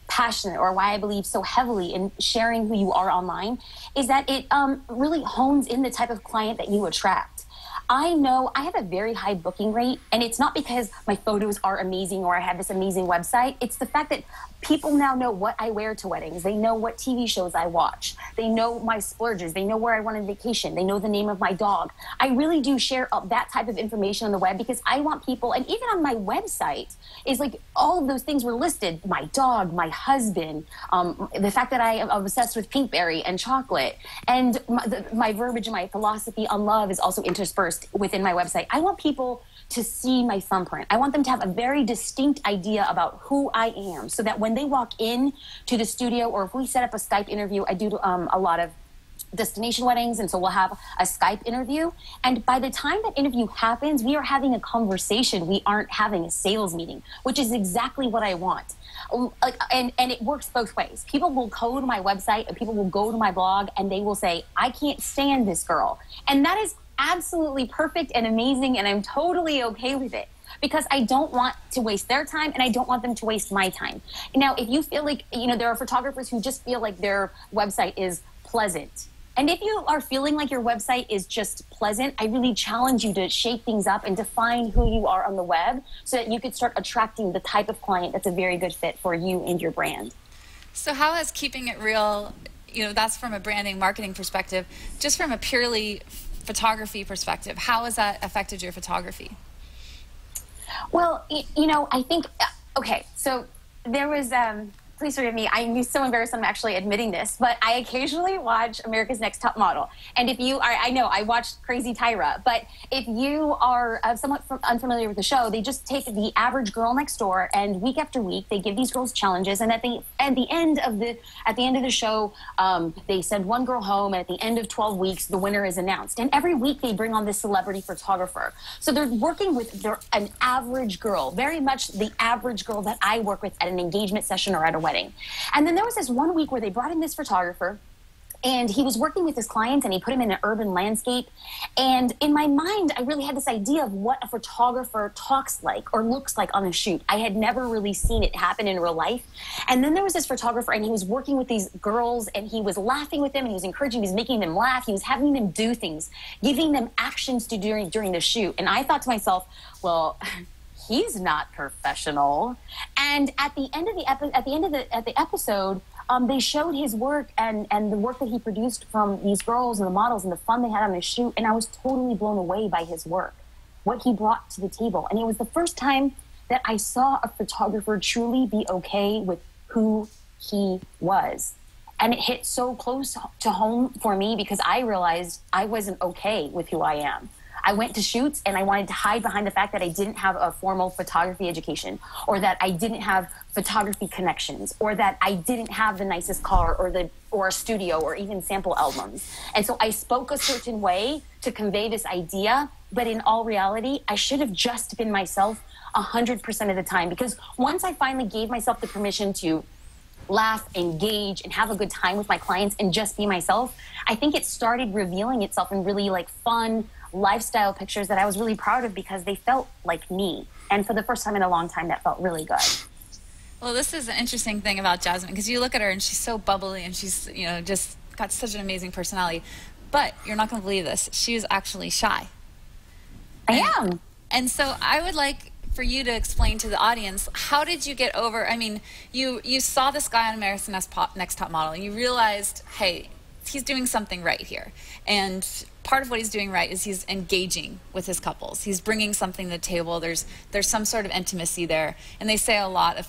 passionate, or why I believe so heavily in sharing who you are online, is that it really hones in the type of client that you attract. I know I have a very high booking rate, and it's not because my photos are amazing or I have this amazing website. It's the fact that people now know what I wear to weddings. They know what TV shows I watch. They know my splurges. They know where I went on vacation. They know the name of my dog. I really do share that type of information on the web because I want people, and even on my website, is like all of those things were listed. My dog, my husband, the fact that I am obsessed with Pinkberry and chocolate, and my verbiage and my philosophy on love is also interspersed within my website. I want people to see my thumbprint. I want them to have a very distinct idea about who I am, so that when they walk in to the studio, or if we set up a Skype interview, I do a lot of destination weddings, and so we'll have a Skype interview. And by the time that interview happens, we are having a conversation. We aren't having a sales meeting, which is exactly what I want. And it works both ways. People will go to my website, and people will go to my blog, and they will say, I can't stand this girl. And that is absolutely perfect and amazing, and I'm totally okay with it, because I don't want to waste their time, and I don't want them to waste my time. Now, if you feel like, you know, there are photographers who just feel like their website is pleasant. And if you are feeling like your website is just pleasant, I really challenge you to shake things up and define who you are on the web, so that you could start attracting the type of client that's a very good fit for you and your brand. So how has keeping it real, you know, that's from a branding, marketing perspective, just from a purely photography perspective, how has that affected your photography? Well, you know, I think, okay, so there was, please forgive me, I'm so embarrassed I'm actually admitting this, but I occasionally watch America's Next Top Model. And if you are, I know, I watched Crazy Tyra, but if you are somewhat unfamiliar with the show, they just take the average girl next door, and week after week, they give these girls challenges, and at the end of the show, they send one girl home, and at the end of 12 weeks, the winner is announced. And every week, they bring on this celebrity photographer. So they're working with an average girl, very much the average girl that I work with at an engagement session or at a wedding. And then there was this one week where they brought in this photographer, and he was working with his clients, and he put him in an urban landscape. And in my mind, I really had this idea of what a photographer talks like or looks like on a shoot. I had never really seen it happen in real life. And then there was this photographer, and he was working with these girls, and he was laughing with them, and he was encouraging, he was making them laugh, he was having them do things, giving them actions to do during the shoot. And I thought to myself, well, he's not professional. And at the end of the episode, they showed his work and the work that he produced from these girls and the models and the fun they had on the shoot. And I was totally blown away by his work, what he brought to the table. And it was the first time that I saw a photographer truly be okay with who he was. And it hit so close to home for me, because I realized I wasn't okay with who I am. I went to shoots, and I wanted to hide behind the fact that I didn't have a formal photography education, or that I didn't have photography connections, or that I didn't have the nicest car or a studio or even sample albums. And so I spoke a certain way to convey this idea, but in all reality, I should have just been myself 100% of the time, because once I finally gave myself the permission to laugh, engage, and have a good time with my clients and just be myself, I think it started revealing itself in really like fun lifestyle pictures that I was really proud of, because they felt like me. And for the first time in a long time, that felt really good. Well, this is an interesting thing about Jasmine, because you look at her and she's so bubbly, and she's, you know, just got such an amazing personality. But you're not going to believe this. She was actually shy. I am. And so I would like for you to explain to the audience, how did you get over, I mean, you saw this guy on America's Next Top Model, and you realized, hey, he's doing something right here. And part of what he's doing right is he's engaging with his couples. He's bringing something to the table. There's some sort of intimacy there. And they say a lot of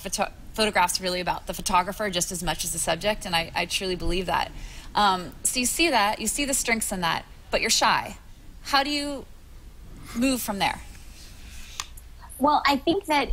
photographs really about the photographer just as much as the subject, and I truly believe that. So you see that, you see the strengths in that, but you're shy. How do you move from there? Well, I think that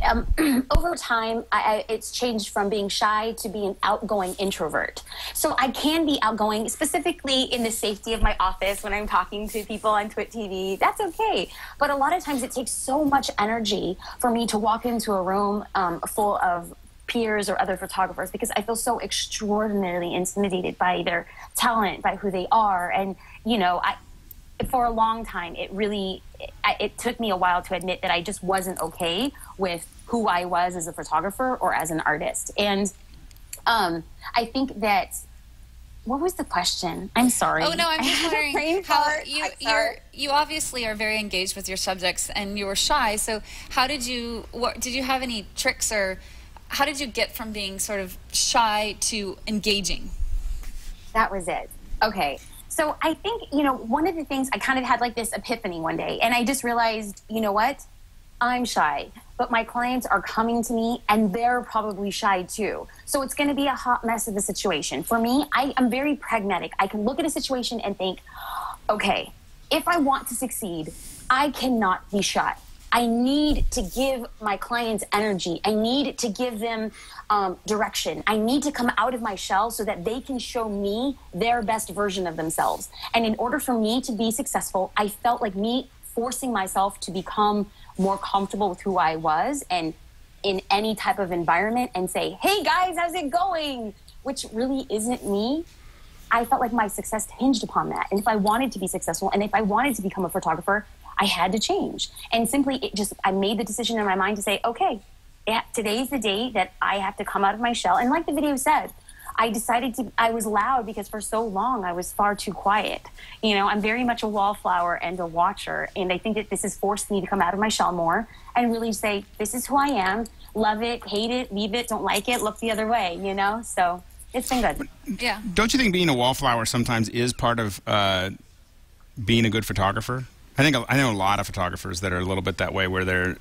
over time, it's changed from being shy to being an outgoing introvert. So I can be outgoing, specifically in the safety of my office when I'm talking to people on TWiT TV. That's okay. But a lot of times it takes so much energy for me to walk into a room full of peers or other photographers, because I feel so extraordinarily intimidated by their talent, by who they are. And, you know, for a long time, it took me a while to admit that I just wasn't okay with who I was as a photographer or as an artist. And I think that, what was the question? I'm sorry. Oh, no, I'm just wondering how you obviously are very engaged with your subjects, and you were shy. So how did you, did you have any tricks, or how did you get from being sort of shy to engaging? That was it. Okay. So I think, you know, one of the things, I kind of had like this epiphany one day, and I just realized, you know what? I'm shy, but my clients are coming to me and they're probably shy too. So it's going to be a hot mess of a situation. For me, I am very pragmatic. I can look at a situation and think, okay, if I want to succeed, I cannot be shy. I need to give my clients energy. I need to give them direction. I need to come out of my shell so that they can show me their best version of themselves. And in order for me to be successful, I felt like me forcing myself to become more comfortable with who I was and in any type of environment and say, hey guys, how's it going? Which really isn't me. I felt like my success hinged upon that. And if I wanted to be successful and if I wanted to become a photographer, I had to change. And simply, I made the decision in my mind to say, okay, today's the day that I have to come out of my shell. And like the video said, I was loud because for so long I was far too quiet. You know, I'm very much a wallflower and a watcher. And I think that this has forced me to come out of my shell more and really say, this is who I am. Love it, hate it, leave it, don't like it, look the other way, you know? So it's been good. Yeah. Don't you think being a wallflower sometimes is part of being a good photographer? I know a lot of photographers that are a little bit that way, where they're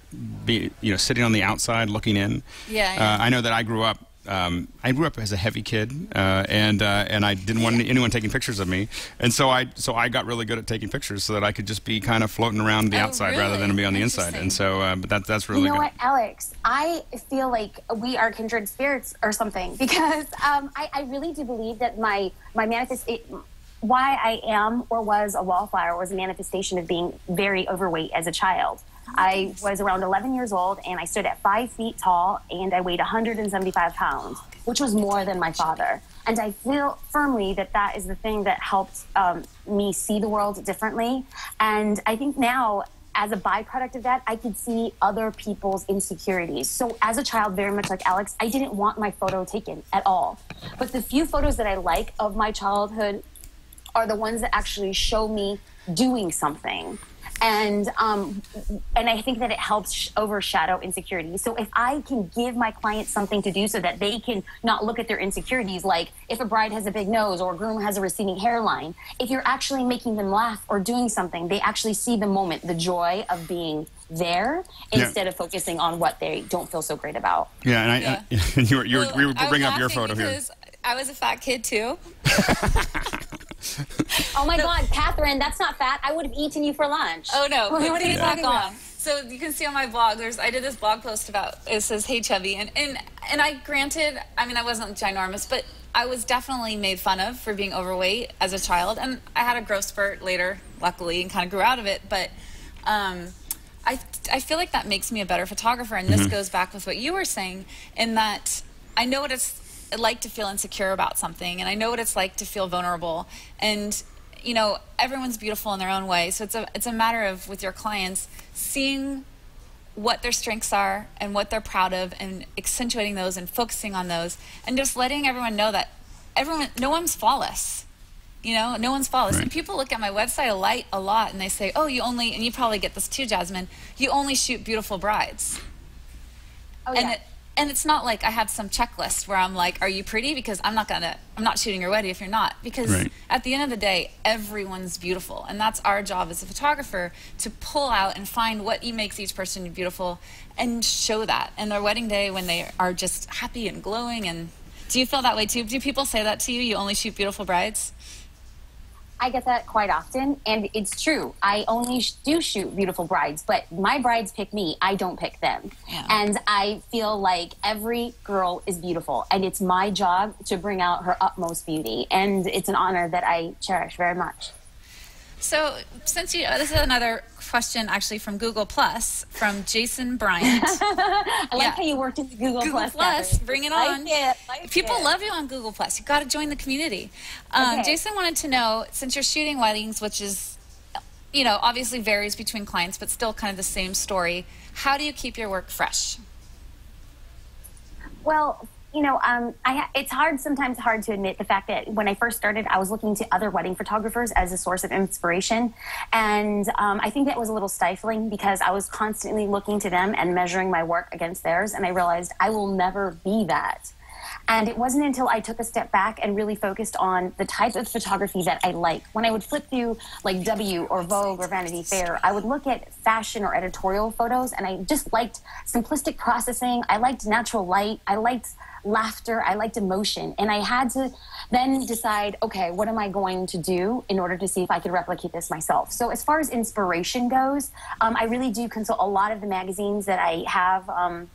sitting on the outside looking in. Yeah. I know that I grew up as a heavy kid, and I didn't want anyone taking pictures of me, and so I got really good at taking pictures so that I could just be kind of floating around the outside rather than be on the inside. And so, but that's really good. You know what, Alex? I feel like we are kindred spirits or something, because I really do believe that my why I am or was a wallflower was a manifestation of being very overweight as a child. I was around 11 years old, and I stood at 5 feet tall, and I weighed 175 pounds, which was more than my father. And I feel firmly that that is the thing that helped me see the world differently. And I think now, as a byproduct of that, I could see other people's insecurities. So as a child, very much like Alex, I didn't want my photo taken at all. But the few photos that I like of my childhood are the ones that actually show me doing something. And I think that it helps overshadow insecurities. So if I can give my clients something to do so that they can not look at their insecurities, like if a bride has a big nose or a groom has a receding hairline, if you're actually making them laugh or doing something, they actually see the moment, the joy of being there, instead of focusing on what they don't feel so great about. Yeah, and you were bringing up your photo here. I was a fat kid too. Oh my God, Catherine, that's not fat. I would have eaten you for lunch. Oh no, what are you talking about? So you can see on my blog, I did this blog post about, it says, hey chubby, and I granted, I mean, I wasn't ginormous, but I was definitely made fun of for being overweight as a child, and I had a growth spurt later, luckily, and kind of grew out of it, but I feel like that makes me a better photographer, and this goes back with what you were saying, in that I know what it's like to feel insecure about something, and I know what it's like to feel vulnerable, and you know, everyone's beautiful in their own way, so it's a matter of, with your clients, seeing what their strengths are and what they're proud of and accentuating those and focusing on those, and just letting everyone know that no one's flawless. You know, no one's flawless. Right. And people look at my website a lot and they say, oh, you only, and you probably get this too, Jasmine, you only shoot beautiful brides. Oh, And yeah. and it's not like I have some checklist where I'm like, are you pretty? Because I'm not shooting your wedding if you're not. Because Right. at the end of the day, everyone's beautiful. And that's our job as a photographer, to pull out and find what makes each person beautiful and show that. And their wedding day, when they are just happy and glowing. And do you feel that way too? Do people say that to you? You only shoot beautiful brides? I get that quite often, and it's true. I only do shoot beautiful brides, but my brides pick me. I don't pick them. Yeah. And I feel like every girl is beautiful, and it's my job to bring out her utmost beauty. And it's an honor that I cherish very much. So, since this is another question actually from Google Plus, from Jason Bryant. I like how you worked in the Google Plus. Plus, bring it on. Like People it. love you on Google Plus. You got to join the community. Okay. Jason wanted to know, since you're shooting weddings, which is, you know, obviously varies between clients, but still kind of the same story. How do you keep your work fresh? Well, you know, it's sometimes hard to admit the fact that when I first started, I was looking to other wedding photographers as a source of inspiration. And I think that was a little stifling because I was constantly looking to them and measuring my work against theirs. And I realized I will never be that. And it wasn't until I took a step back and really focused on the type of photography that I like. When I would flip through like W or Vogue or Vanity Fair, I would look at fashion or editorial photos, and I just liked simplistic processing. I liked natural light. I liked laughter. I liked emotion. And I had to then decide, okay, what am I going to do in order to see if I could replicate this myself? So as far as inspiration goes, I really do consult a lot of the magazines that I have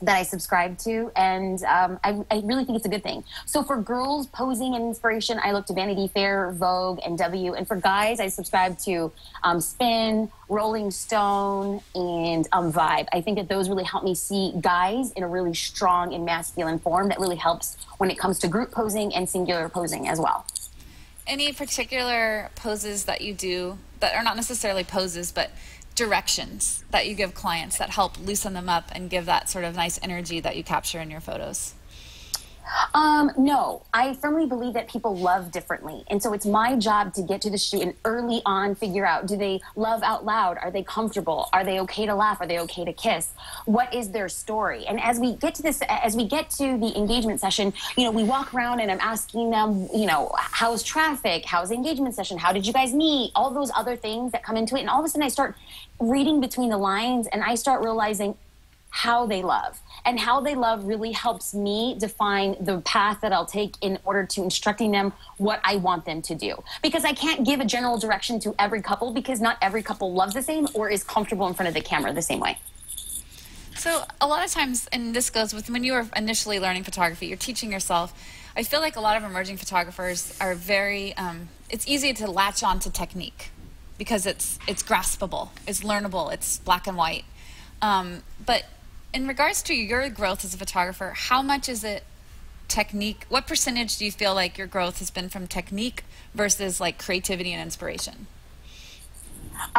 that I subscribe to, and I really think it's a good thing. So for girls posing and inspiration, I look to Vanity Fair, Vogue, and W. And for guys, I subscribe to Spin, Rolling Stone, and Vibe. I think that those really help me see guys in a really strong and masculine form that really helps when it comes to group posing and singular posing as well. Any particular poses that you do that are not necessarily poses, but directions that you give clients that help loosen them up and give that sort of nice energy that you capture in your photos? No, I firmly believe that people love differently. And so it's my job to get to the shoot and early on figure out, do they love out loud? Are they comfortable? Are they okay to laugh? Are they okay to kiss? What is their story? And as we get to this, as we get to the engagement session, you know, we walk around and I'm asking them, you know, how's traffic? How's the engagement session? How did you guys meet? All those other things that come into it. And all of a sudden I start reading between the lines and I start realizing how they love. And how they love really helps me define the path that I'll take in order to instructing them what I want them to do. Because I can't give a general direction to every couple because not every couple loves the same or is comfortable in front of the camera the same way. So a lot of times, and this goes with when you were initially learning photography, you're teaching yourself. I feel like a lot of emerging photographers are very, it's easy to latch on to technique because it's graspable, it's learnable, it's black and white. But in regards to your growth as a photographer, how much is it technique? What percentage do you feel like your growth has been from technique versus like creativity and inspiration?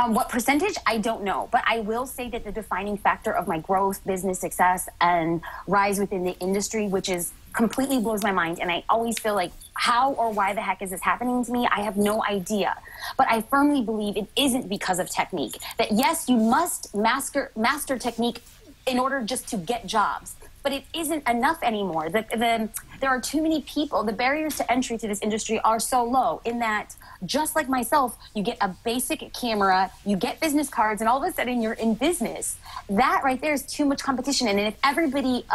What percentage? I don't know. But I will say that the defining factor of my growth, business success, and rise within the industry, which is completely blows my mind. And I always feel like, how or why the heck is this happening to me? I have no idea. But I firmly believe it isn't because of technique. That yes, you must master technique in order just to get jobs. But it isn't enough anymore. There are too many people. The barriers to entry to this industry are so low in that, just like myself, you get a basic camera, you get business cards, and all of a sudden you're in business. That right there is too much competition. And if everybody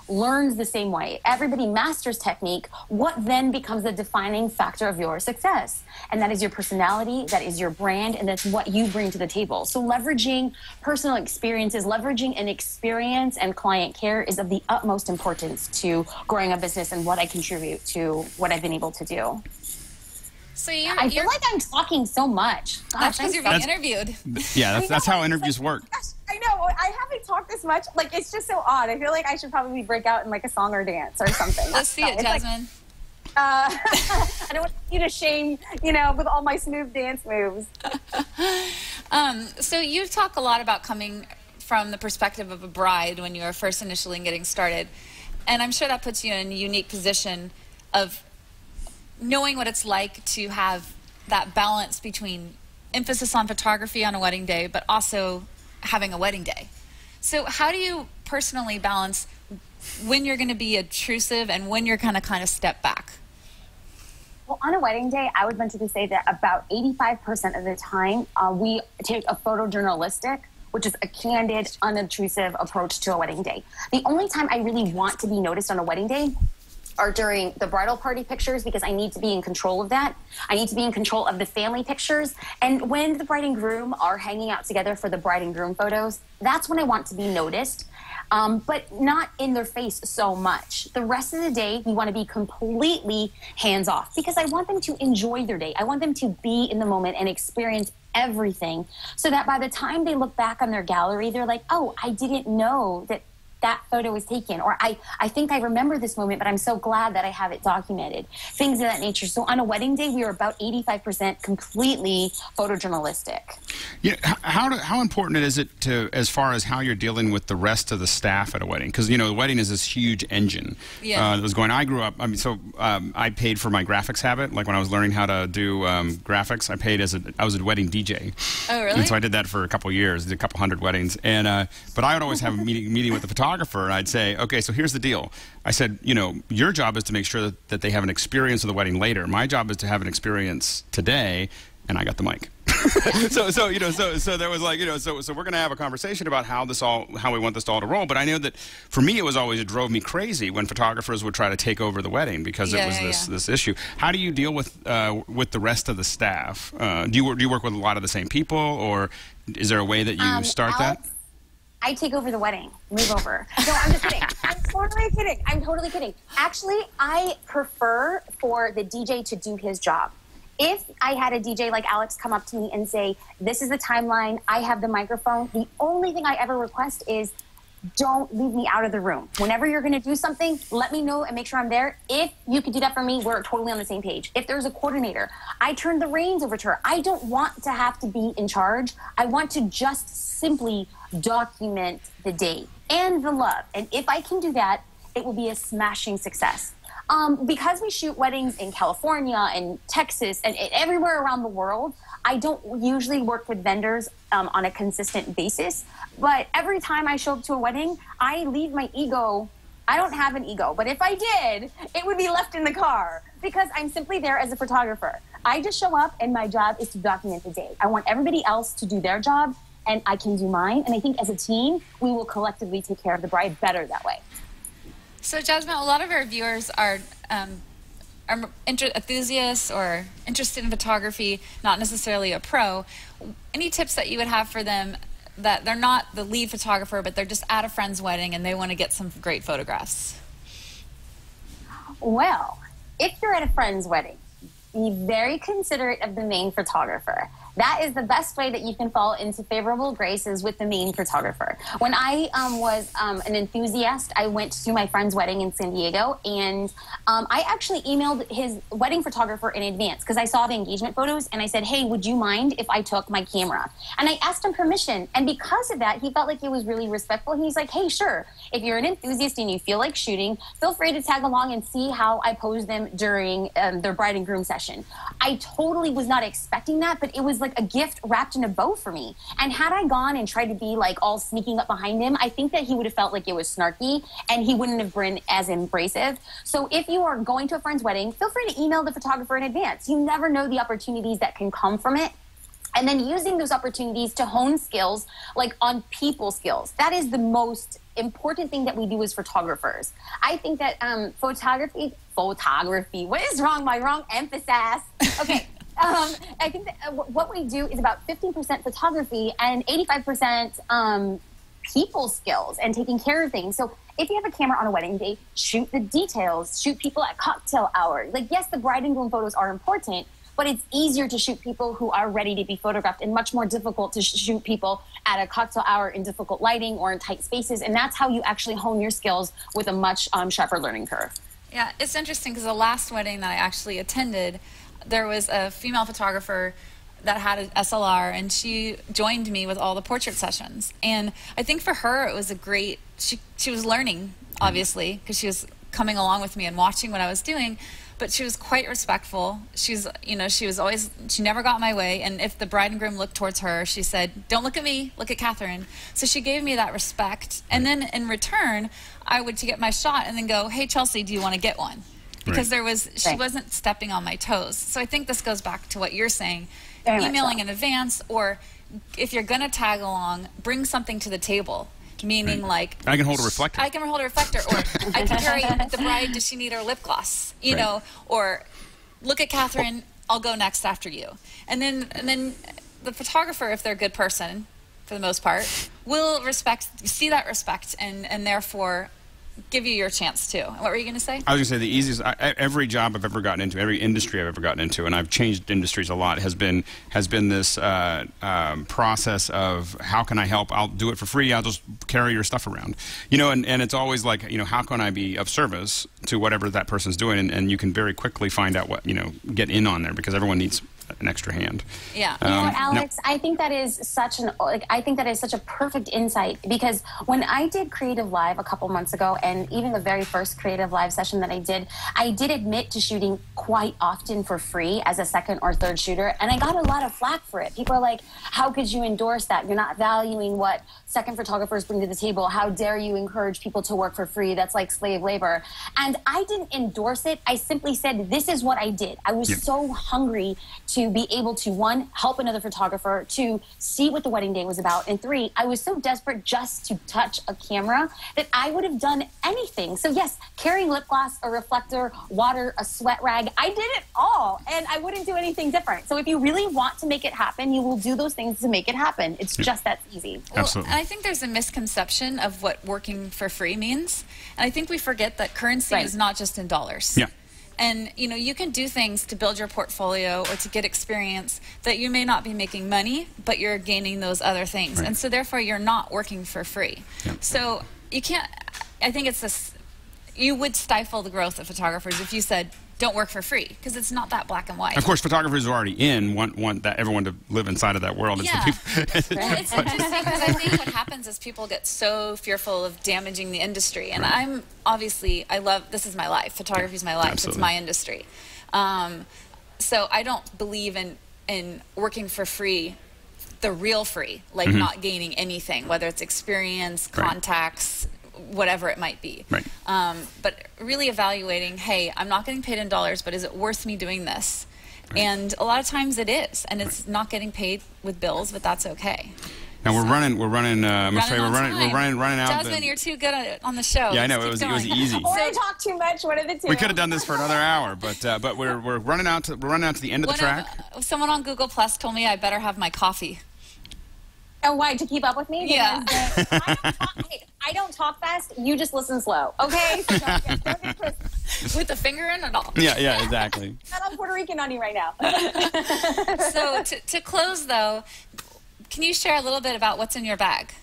learns the same way, everybody masters technique, what then becomes the defining factor of your success? And that is your personality, that is your brand, and that's what you bring to the table. So leveraging personal experiences, leveraging an experience and client care is of the utmost importance to growing a business and what I contribute to what I've been able to do. So I feel like I'm talking so much. Gosh, that's because you're being interviewed. Yeah, that's how interviews work. Gosh, I know. I haven't talked this much. Like, it's just so odd. I feel like I should probably break out in like a song or dance or something. Let's see it, Jasmine. I don't want you to shame, you know, with all my smooth dance moves. So you talk a lot about coming from the perspective of a bride when you were first initially getting started. And I'm sure that puts you in a unique position of knowing what it's like to have that balance between emphasis on photography on a wedding day, but also having a wedding day. So how do you personally balance when you're going to be intrusive and when you're going to kind of step back? Well, on a wedding day, I would venture to say that about 85% of the time, we take a photojournalistic, which is a candid, unobtrusive approach to a wedding day. The only time I really want to be noticed on a wedding day are during the bridal party pictures, because I need to be in control of that. I need to be in control of the family pictures. And when the bride and groom are hanging out together for the bride and groom photos, that's when I want to be noticed. But not in their face so much. The rest of the day, we want to be completely hands-off, because I want them to enjoy their day. I want them to be in the moment and experience everything, so that by the time they look back on their gallery, they're like, oh, I didn't know that that photo was taken, or I think I remember this moment, but I'm so glad that I have it documented. Things of that nature. So on a wedding day, we are about 85% completely photojournalistic. Yeah, how important is it to, as far as how you're dealing with the rest of the staff at a wedding? Because, you know, the wedding is this huge engine. Yeah. That was going, I grew up, I mean, so I paid for my graphics habit. Like when I was learning how to do graphics, I was a wedding DJ. Oh, really? And so I did that for a couple of years, did a couple hundred weddings. And but I would always have a meeting with the photographer, and I'd say, okay, so here's the deal. I said, you know, your job is to make sure that they have an experience of the wedding later. My job is to have an experience today, and I got the mic. so you know, so there was like, you know, so we're going to have a conversation about how we want this all to roll. But I know that for me, it drove me crazy when photographers would try to take over the wedding, because it was this issue. How do you deal with the rest of the staff? Do you work with a lot of the same people, or is there a way that you start that? I take over the wedding. Move over. No, I'm just kidding. I'm totally kidding. I'm totally kidding. Actually, I prefer for the DJ to do his job. If I had a DJ like Alex come up to me and say, this is the timeline, I have the microphone, the only thing I ever request is, don't leave me out of the room. Whenever you're going to do something, let me know and make sure I'm there. If you could do that for me, we're totally on the same page. If there's a coordinator, I turn the reins over to her. I don't want to have to be in charge. I want to just simply document the day and the love. And if I can do that, it will be a smashing success. Because we shoot weddings in California and Texas and everywhere around the world, I don't usually work with vendors on a consistent basis. But every time I show up to a wedding, I leave my ego. I don't have an ego, but if I did, it would be left in the car, because I'm simply there as a photographer. I just show up, and my job is to document the day. I want everybody else to do their job, and I can do mine. And I think as a team, we will collectively take care of the bride better that way. So, Jasmine, a lot of our viewers are enthusiasts or interested in photography, not necessarily a pro. Any tips that you would have for them that they're not the lead photographer, but they're just at a friend's wedding and they want to get some great photographs? Well, if you're at a friend's wedding, be very considerate of the main photographer. That is the best way that you can fall into favorable graces with the main photographer. When I was an enthusiast, I went to my friend's wedding in San Diego, and I actually emailed his wedding photographer in advance, because I saw the engagement photos, and I said, hey, would you mind if I took my camera? And I asked him permission, and because of that, he felt like it was really respectful. He's like, hey, sure, if you're an enthusiast and you feel like shooting, feel free to tag along and see how I pose them during their bride and groom session. I totally was not expecting that, but it was like a gift wrapped in a bow for me. And had I gone and tried to be like all sneaking up behind him, I think that he would have felt like it was snarky, and he wouldn't have been as embracive. So if you are going to a friend's wedding, feel free to email the photographer in advance. You never know the opportunities that can come from it. And then using those opportunities to hone skills, like on people skills. That is the most important thing that we do as photographers. I think that photography, what is wrong? My wrong emphasis. Okay. I think that what we do is about 15% photography and 85% people skills and taking care of things. So if you have a camera on a wedding day, shoot the details, shoot people at cocktail hour. Like, yes, the bride and groom photos are important, but it's easier to shoot people who are ready to be photographed and much more difficult to shoot people at a cocktail hour in difficult lighting or in tight spaces. And that's how you actually hone your skills with a much sharper learning curve. Yeah, it's interesting because the last wedding that I actually attended, there was a female photographer that had an SLR, and she joined me with all the portrait sessions. And I think for her it was a great, she was learning, obviously, because she was coming along with me and watching what I was doing. but she was quite respectful. She's, you know, she never got in my way. And if the bride and groom looked towards her, she said, "Don't look at me, look at Catherine." So she gave me that respect. And then in return, I would to get my shot and then go, "Hey, Chelsea, do you want to get one?" Because she wasn't stepping on my toes. So I think this goes back to what you're saying, emailing in advance, or if you're going to tag along, bring something to the table. Meaning, like, I can hold a reflector. I can hold a reflector, or I can carry the bride. Does she need her lip gloss? You know, or look at Catherine. I'll go next after you. And then the photographer, if they're a good person, for the most part, will see that respect, and therefore give you your chance too. What were you going to say? I was going to say the easiest. Every job I've ever gotten into, every industry I've ever gotten into, and I've changed industries a lot, has been this process of how can I help? I'll do it for free. I'll just carry your stuff around, you know. And it's always like, you know, how can I be of service to whatever that person's doing? And you can very quickly find out what, you know, get in on there, because everyone needs an extra hand. Yeah. You know what, Alex? I think that is such a perfect insight, because when I did Creative Live a couple months ago, and even the very first Creative Live session that I did admit to shooting quite often for free as a second or third shooter, and I got a lot of flack for it. People are like, "How could you endorse that? You're not valuing what second photographers bring to the table. How dare you encourage people to work for free? That's like slave labor." And I didn't endorse it. I simply said, this is what I did. I was so hungry to be able to, one, help another photographer, two, see what the wedding day was about, and three, I was so desperate just to touch a camera that I would have done anything. So yes, carrying lip gloss, a reflector, water, a sweat rag, I did it all, and I wouldn't do anything different. So if you really want to make it happen, you will do those things to make it happen. It's just that easy. Absolutely. Well, and I think there's a misconception of what working for free means, and I think we forget that currency is not just in dollars. Yeah. And, you know, you can do things to build your portfolio or to get experience that you may not be making money, but you're gaining those other things. And so therefore you're not working for free. So you can't, I think it's this, you would stifle the growth of photographers if you said, don't work for free, because it's not that black and white. Of course, photographers who are already in want that everyone to live inside of that world. Yeah. Well, it's interesting, because I think what happens is people get so fearful of damaging the industry. And I'm obviously, this is my life. Photography is my life. Absolutely. It's my industry. So I don't believe in working for free, the real free, like not gaining anything, whether it's experience, contacts, whatever it might be. But really evaluating, hey, I'm not getting paid in dollars, but is it worth me doing this? And a lot of times it is, and it's not getting paid with bills, but that's okay. Now we're running. I'm afraid we're running out. Jasmine, you're too good on the show. Yeah, I know. It was easy. Or I talk too much. One of the two. We could have done this for another hour, but we're running out to the end of the track. Someone on Google Plus told me I better have my coffee. Oh, why? To keep up with me? Yeah. I don't talk fast. You just listen slow, okay? So with the finger in it all. Yeah, exactly. I'm Puerto Rican on you right now. So to close, though, can you share a little bit about what's in your bag?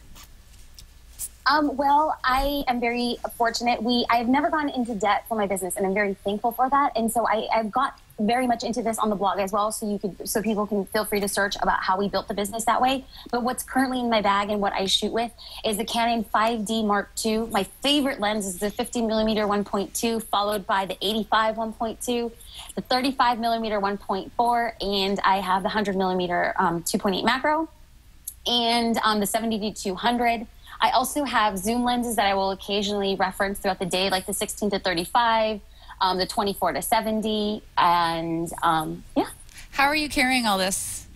Well, I am very fortunate. I've never gone into debt for my business, and I'm very thankful for that. And so I've got very much into this on the blog as well, so people can feel free to search about how we built the business that way. But what's currently in my bag and what I shoot with is the Canon 5D Mark II. My favorite lens is the 50mm 1.2, followed by the 85 1.2, the 35mm 1.4, and I have the 100mm 2.8 macro, and the 70-200. I also have zoom lenses that I will occasionally reference throughout the day, like the 16-35, the 24-70, and yeah. How are you carrying all this?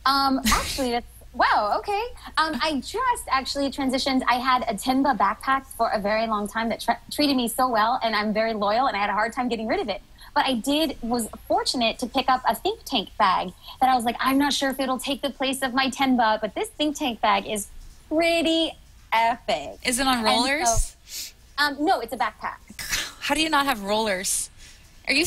Actually, wow, okay. I just actually transitioned. I had a Tenba backpack for a very long time that treated me so well, and I'm very loyal, and I had a hard time getting rid of it. But I was fortunate to pick up a think tank bag that I was like, I'm not sure if it'll take the place of my Tenba, but this think tank bag is pretty epic. Is it on rollers? So, no, it's a backpack. How do you not have rollers? Are you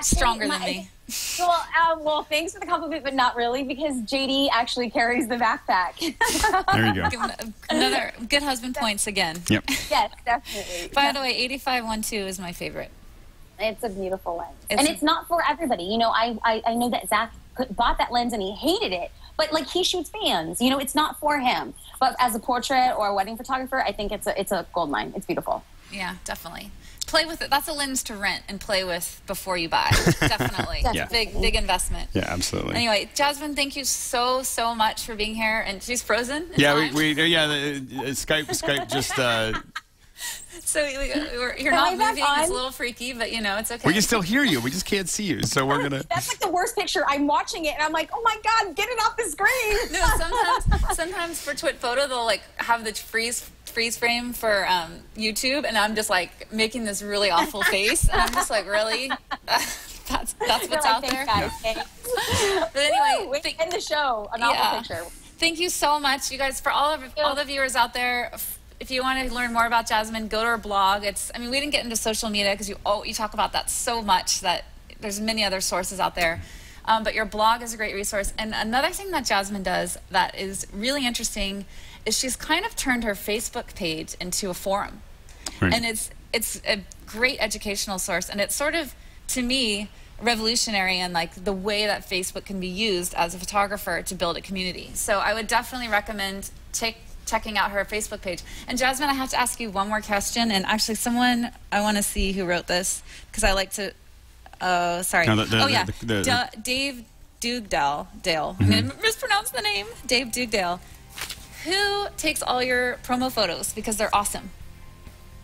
stronger than me? Well, thanks for the compliment, but not really, because JD actually carries the backpack. There you go. Give him another good husband points again. Yep. Yes, definitely. By the way, 85-1.2 is my favorite. It's a beautiful lens. And it's not for everybody. You know, I know that Zach bought that lens and he hated it, but like he shoots fans. You know, it's not for him. But as a portrait or a wedding photographer, I think it's a gold mine. It's beautiful. Yeah, definitely. Play with it. That's a lens to rent and play with before you buy. Definitely. Yeah. Big investment. Yeah, absolutely. Anyway, Jasmine, thank you so much for being here. And she's frozen. Yeah, Skype just. So you're not moving. It's a little freaky, but you know it's okay. We can still hear you. We just can't see you. So we're gonna. That's like the worst picture. I'm watching it and I'm like, oh my god, get it off the screen. No, sometimes for TWiT photo they'll like have the freeze frame for YouTube, and I'm just like making this really awful face, and I'm just like, really? That's what's out there. Guys, But anyway, end the show. An awful picture. Thank you so much, you guys, for all the viewers out there. If you want to learn more about Jasmine, go to her blog. I mean, we didn't get into social media because you talk about that so much that there's many other sources out there. But your blog is a great resource. And another thing that Jasmine does that is really interesting is she's kind of turned her Facebook page into a forum. Right. And it's a great educational source. And it's sort of, to me, revolutionary in like the way that Facebook can be used as a photographer to build a community. So I would definitely recommend checking out her Facebook page. And Jasmine, I have to ask you one more question. And actually, I want to see who wrote this because I like to. Oh, sorry. No, Dave Dugdale. I'm going to mispronounce the name. Dave Dugdale. Who takes all your promo photos because they're awesome?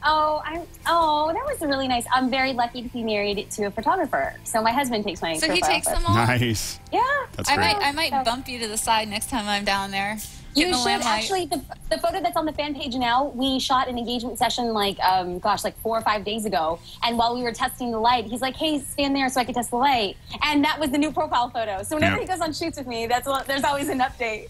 Oh, that was really nice. I'm very lucky to be married to a photographer. So my husband takes my. So he takes them all. Nice. Yeah. That's great. I might bump you to the side next time I'm down there. You should actually. The photo that's on the fan page now, we shot an engagement session like 4 or 5 days ago. And while we were testing the light, he's like, "Hey, stand there so I can test the light." And that was the new profile photo. So whenever he goes on shoots with me, there's always an update.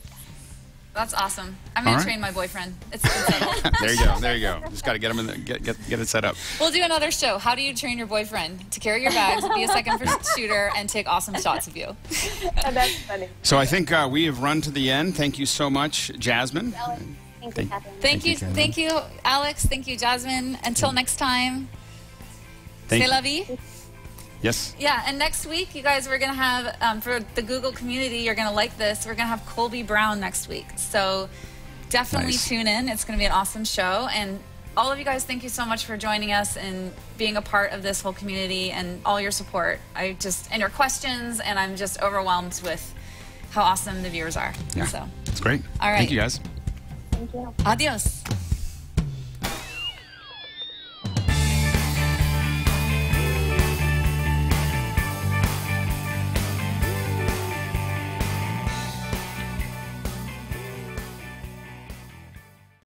That's awesome. I'm gonna train my boyfriend. It's settled. There you go. Just got to get him in the, get it set up. We'll do another show. How do you train your boyfriend to carry your bags, be a second shooter, and take awesome shots of you? That's funny. So I think we have run to the end. Thank you so much, Jasmine. Thank you, Alex. Thank you, Jasmine. Until next time. C'est la vie. Yes. Yeah, and next week, you guys, we're going to have, for the Google community, you're going to like this, we're going to have Colby Brown next week. So definitely tune in. It's going to be an awesome show. And all of you guys, thank you so much for joining us and being a part of this whole community and all your support. And your questions, and I'm just overwhelmed with how awesome the viewers are. Yeah, so it's great. All right. Thank you, guys. Thank you. Adios.